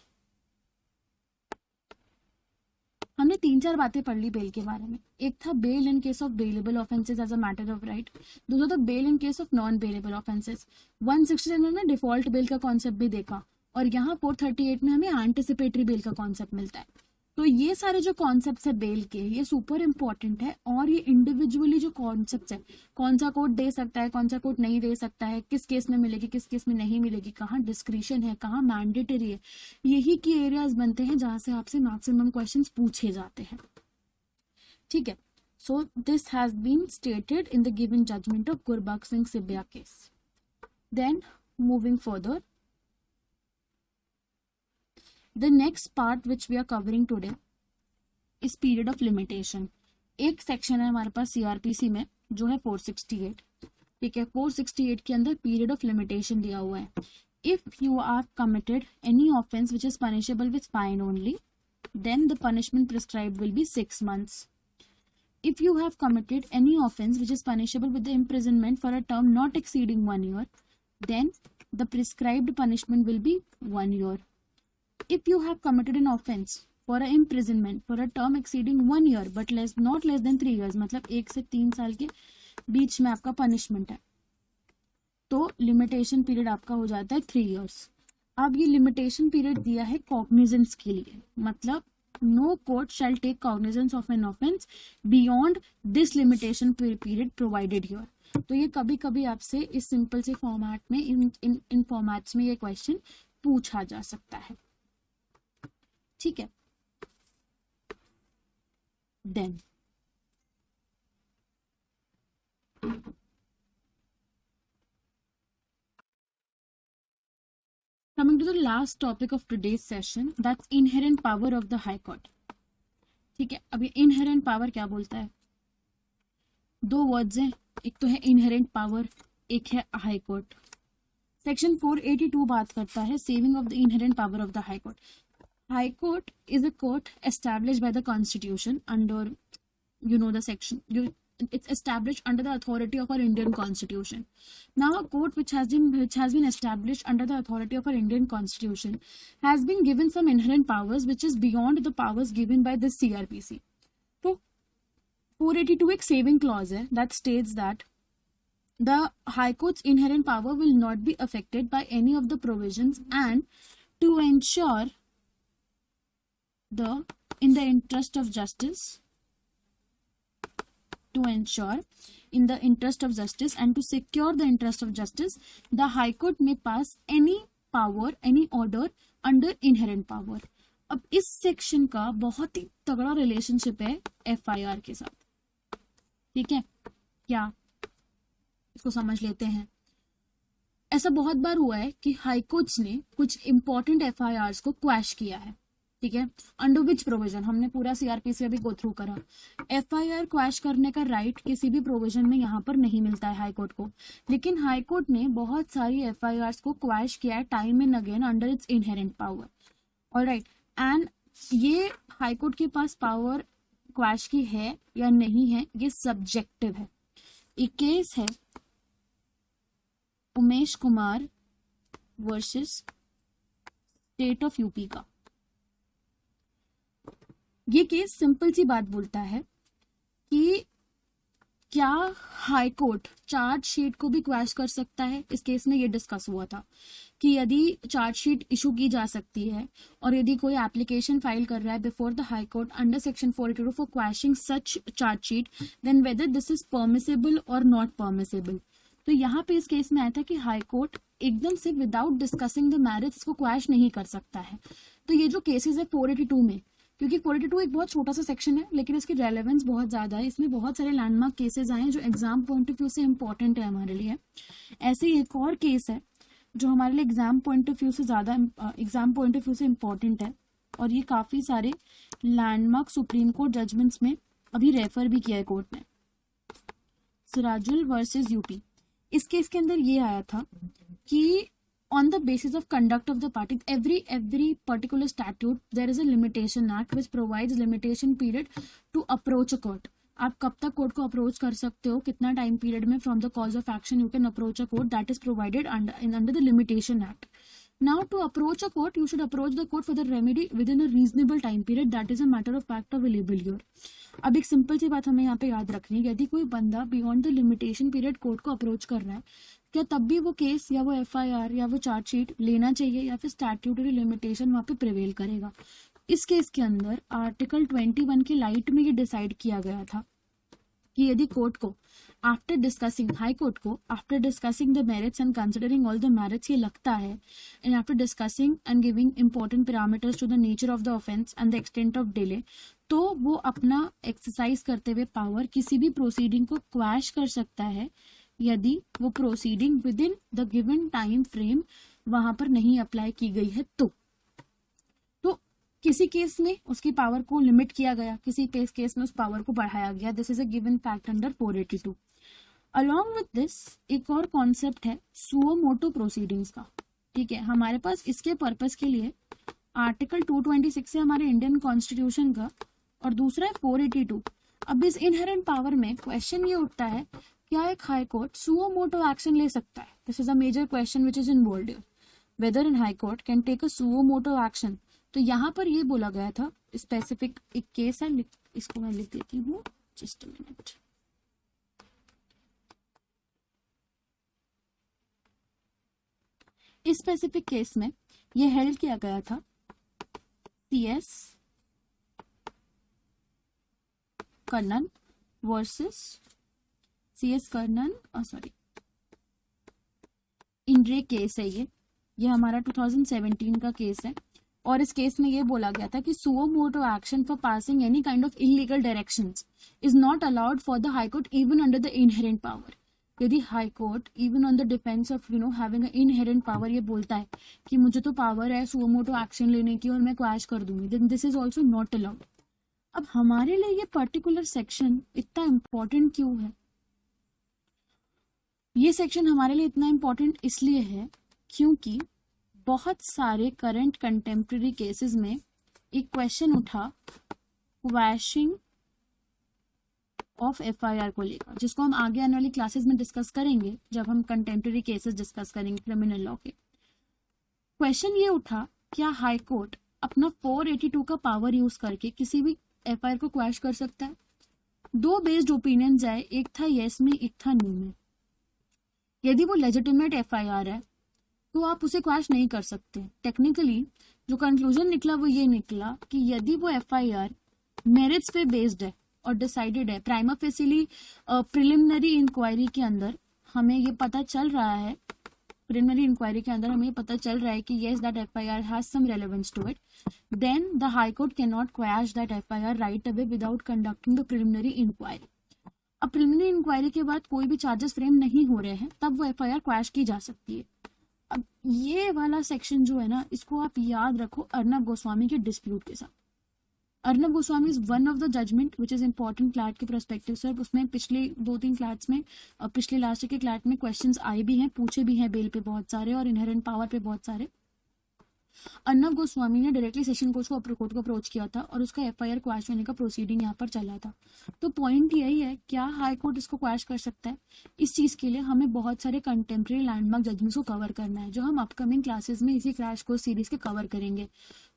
हमने 3-4 बातें पढ़ ली बेल के बारे में. एक था bail in case of bailable offences as a matter of right. दूसरा था bail in case of non bailable offences. 167 में डिफॉल्ट बेल का कॉन्सेप्ट भी देखा, और यहाँ 438 में हमें एंटिसिपेटरी बेल का कॉन्सेप्ट मिलता है. तो ये सारे जो कॉन्सेप्ट्स है बेल के, ये सुपर इंपॉर्टेंट है. और ये इंडिविजुअली जो कॉन्सेप्ट्स है, कौन सा कोर्ट दे सकता है, कौन सा कोर्ट नहीं दे सकता है, किस केस में मिलेगी, किस केस में नहीं मिलेगी, कहाँ डिस्क्रिशन है, कहाँ मैंडेटरी है, यही की एरियाज बनते हैं जहां से आपसे मैक्सिमम क्वेश्चंस पूछे जाते हैं. ठीक है. So this has been stated in the given judgement of Gurbaksh Singh Sibbia case. Then moving further, the next part which we are covering today is period of limitation. एक सेक्शन है हमारे पास CRPC में जो है 468. ठीक है, 468 के अंदर पीरियड ऑफ लिमिटेशन दिया हुआ है. If you are committed any offence which is punishable with fine only, then the punishment prescribed will be 6 months. If you have committed any offense which is punishable with the imprisonment for a term not exceeding 1 year, then the prescribed punishment will be 1 year. If you have committed an offense for an imprisonment for a term exceeding 1 year but not less than 3 years, मतलब 1 से 3 साल के बीच में आपका punishment है, तो limitation period आपका हो जाता है 3 years. अब ये लिमिटेशन पीरियड दिया है कॉग्निजेंस के लिए, मतलब no court shall take cognizance of an offence beyond this limitation period provided here. तो ये कभी कभी आपसे इस सिंपल से फॉर्मेट में इन फॉर्मेट्स में ये क्वेश्चन पूछा जा सकता है. ठीक है. Then coming to the last topic of today's session, that's inherent power of the high court. ठीक है, अब ये inherent power क्या बोलता है? 2 वर्ड्स हैं, एक तो है inherent power, एक है high court. सेक्शन 482 बात करता है saving of the inherent power of the high court. High Court is a court established by the Constitution under, the section. It's established under the authority of our Indian Constitution. Now, a court which has been established under the authority of our Indian Constitution has been given some inherent powers which is beyond the powers given by this CRPC. So, 482 एक saving clause है that states that the High Court's inherent power will not be affected by any of the provisions, and to ensure in the interest of justice and to secure the interest of justice, the High Court may pass any power any order under inherent power. अब इस section का बहुत ही तगड़ा relationship है FIR के साथ, ठीक है क्या, इसको समझ लेते हैं। ऐसा बहुत बार हुआ है कि हाई कोर्ट्स ने कुछ इंपॉर्टेंट एफआईआर्स को क्वैश किया है, ठीक है, अंडर विच प्रोविजन, हमने पूरा सीआरपीसी अभी गो थ्रू करा। एफआईआर क्वैश करने का राइट किसी भी प्रोविजन में यहाँ पर नहीं मिलता है हाई कोर्ट को, लेकिन हाई कोर्ट ने बहुत सारी एफआईआर्स को क्वैश किया है time and again under its inherent power. Alright, and ये हाई कोर्ट के पास पावर क्वैश की है या नहीं है ये सब्जेक्टिव है। एक केस है Umesh Kumar versus state of UP का। ये केस सिंपल सी बात बोलता है कि क्या हाई कोर्ट चार्जशीट को भी क्वैश कर सकता है। इस केस में ये डिस्कस हुआ था कि यदि चार्जशीट इशू की जा सकती है और यदि कोई एप्लीकेशन फाइल कर रहा है before the high court under section 482 for quashing such chargesheet, then whether this is permissible और नॉट परमिसेबल। तो यहाँ पे इस केस में आया था कि हाई कोर्ट एकदम से विदाउट डिस्कसिंग द मैरिट्स इसको क्वैश नहीं कर सकता है। तो ये जो केसेस है 482 में, क्योंकि 482 एक बहुत छोटा सा सेक्शन है लेकिन इसकी रेलेवेंस बहुत ज्यादा है, इसमें बहुत सारे लैंडमार्क केसेस आए हैं जो एग्जाम पॉइंट ऑफ व्यू से इंपॉर्टेंट है हमारे लिए। ऐसे ही एक और केस है जो हमारे लिए एग्जाम पॉइंट ऑफ व्यू से इंपॉर्टेंट है और ये काफी सारे लैंडमार्क सुप्रीम कोर्ट जजमेंट्स में अभी रेफर भी किया है कोर्ट ने, सिराजुल वर्सेस यूपी। इस केस के अंदर ये आया था कि on the basis of conduct of the party, every particular statute there is a limitation act which provides limitation period to approach a court। आप कब तक कोर्ट को अप्रोच कर सकते हो, कितना टाइम पीरियड में from the cause of action you can approach a court, that is provided under the limitation act. Now to approach a court you should approach the court for the remedy within a reasonable time period, that is a matter of fact available here. अब एक simple सी बात हमें यहाँ पे याद रखनी है, यदि कोई बंदा beyond the limitation period court को अप्रोच कर रहा है, क्या तब भी वो केस या वो एफआईआर या वो चार्जशीट लेना चाहिए या फिर स्टैट्यूटरी लिमिटेशन वहां पे प्रिवेल करेगा। इस केस के अंदर आर्टिकल 21 की लाइट में ये डिसाइड किया गया था कि यदि कोर्ट को आफ्टर डिस्कसिंग हाई कोर्ट को after discussing the merits and considering all the merits ये लगता है and after discussing and giving important parameters to the nature of the offence and the extent of delay, तो वो अपना exercise करते हुए power किसी भी प्रोसीडिंग को क्वैश कर सकता है यदि वो proceeding with in the given time frame वहां पर नहीं अप्लाई की गई है। तो किसी केस में उसकी पावर को लिमिट किया गया, किसी केस में उस पावर को बढ़ाया गया। This is a given fact under 482। Along with this एक और कॉन्सेप्ट है सुओ मोटो प्रोसीडिंग्स का, ठीक है। हमारे पास इसके पर्पस के लिए आर्टिकल 226 है हमारे इंडियन कॉन्स्टिट्यूशन का और दूसरा है 482। अब इस इनहेरेंट पावर में क्वेश्चन ये उठता है क्या एक high court suo motu action ले सकता है। This is a major question which is involved here, whether in high court can take a suo motu action. तो यहाँ पर ये बोला गया था स्पेसिफिक एक केस है, इसको मैं लिख देती हूँ, जस्ट अ मिनट। इस स्पेसिफिक केस में ये हेल्ड किया गया था CS Karnan versus CS Karnan इंड्रे case है ये हमारा 2017 का केस है और इस केस में ये बोला गया था कि suo motu action for passing any kind of illegal directions is not allowed for the high court even under the inherent power. यदि high court even on the defence of having a inherent power ये बोलता है कि मुझे तो power है suo motu action लेने की और मैं क्वैश कर दूंगी, then this is also not allowed. अब हमारे लिए ये पर्टिकुलर सेक्शन इतना इंपॉर्टेंट क्यों है? ये सेक्शन हमारे लिए इतना इंपॉर्टेंट इसलिए है क्योंकि बहुत सारे करंट कंटेम्प्रेरी केसेस में एक क्वेश्चन उठा क्वैशिंग ऑफ एफआईआर को लेकर, जिसको हम आगे आने वाली क्लासेस में डिस्कस करेंगे जब हम कंटेम्प्रेरी केसेस डिस्कस करेंगे क्रिमिनल लॉ के। क्वेश्चन ये उठा क्या हाई कोर्ट अपना 482 का पावर यूज करके किसी भी एफआईआर को क्वैश कर सकता है? दो बेस्ड ओपिनियंस आए, एक था येस में एक था नो में। यदि वो लेजिटिमेट एफआईआर है तो आप उसे क्वैश नहीं कर सकते। टेक्निकली जो कंक्लूजन निकला वो ये निकला कि यदि वो एफआईआर मेरिट्स पे बेस्ड है और डिसाइडेड है, प्राइमा फेसिली प्रिलिमिनरी इंक्वायरी के अंदर हमें ये पता चल रहा है प्रिलिमिनरी इंक्वायरी के अंदर हमें पता चल रहा है कि yes that FIR has some relevance to it, then the high court can not quash that FIR right away without conducting the preliminary inquiry. अब प्रिलिमिनरी इंक्वायरी के बाद कोई भी चार्जेस फ्रेम नहीं हो रहे हैं तब वो एफआईआर क्वैश की जा सकती है। अब ये वाला सेक्शन जो है ना, इसको आप याद रखो अर्नब गोस्वामी के डिस्प्यूट के साथ। Arnab Goswami is one of the judgment which is important CLAT के परस्पेक्टिव से। उसमें पिछले 2-3 क्लैट्स में, पिछले लास्ट के क्लैट में क्वेश्चंस आए भी हैं, पूछे भी हैं बेल पे बहुत सारे और इनहेरेंट पावर पे बहुत सारे। अर्नब गोस्वामी ने डायरेक्टली सेशन कोर्ट को अप्रोच किया था और उसका एफआईआर क्वैश होने का प्रोसीडिंग यहाँ पर चला था। तो पॉइंट यही है, क्या हाई कोर्ट इसको क्वैश कर सकता है? इस चीज के लिए हमें बहुत सारे कंटेम्प्रेरी लैंडमार्क जजमेंट्स को कवर करना है, जो हम अपकमिंग क्लासेस में इसी क्रैश कोर्स सीरीज के कवर करेंगे।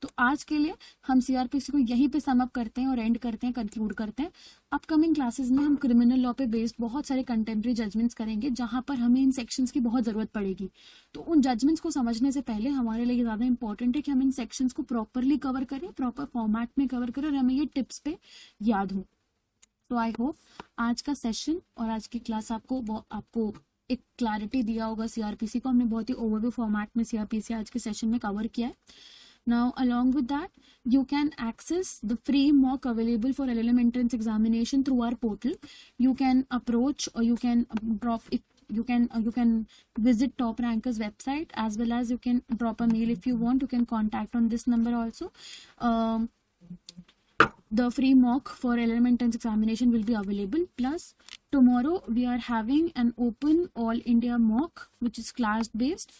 तो आज के लिए हम सीआरपीसी को यहीं पे सम अप करते हैं और एंड करते हैं, कंक्लूड करते हैं। अपकमिंग क्लासेस में हम क्रिमिनल लॉ पे बेस्ड बहुत सारे कंटेम्प्रेरी जजमेंट्स करेंगे, जहां पर हमें इन सेक्शंस की बहुत जरूरत पड़ेगी। तो उन जजमेंट्स को समझने से पहले हमारे लिए ज्यादा इंपॉर्टेंट है कि हम इन सेक्शंस को प्रॉपरली कवर करें, प्रॉपर फॉर्मेट में कवर करें और हमें ये टिप्स पे याद हो। तो आई होप आज का सेशन और आज की क्लास आपको एक क्लैरिटी दिया होगा सीआरपीसी को। हमने बहुत ही ओवरव्यू फॉर्मेट में सीआरपीसी आज के सेशन में कवर किया है। Now, along with that, you can access the free mock available for LLM entrance examination through our portal. You can approach or you can drop if you can visit Top Ranker's website, as well as you can drop a mail if you want. You can contact on this number also. The free mock for LLM entrance examination will be available. Plus, tomorrow we are having an open all India mock, which is class based.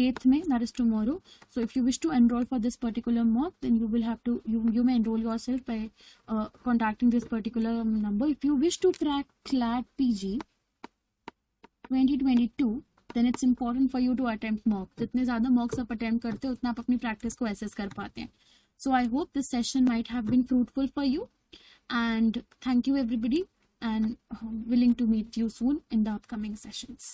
8th May, that is tomorrow. So if you wish to enroll for this particular mock, then you will have to you may enroll yourself by contacting this particular number. If you wish to crack CLAT PG 2022, then it's important for you to attempt mock. जितने ज़्यादा mocks आप attempt करते हो उतना आप अपनी practice को assess कर पाते हैं. So I hope this session might have been fruitful for you, and thank you everybody, and willing to meet you soon in the upcoming sessions.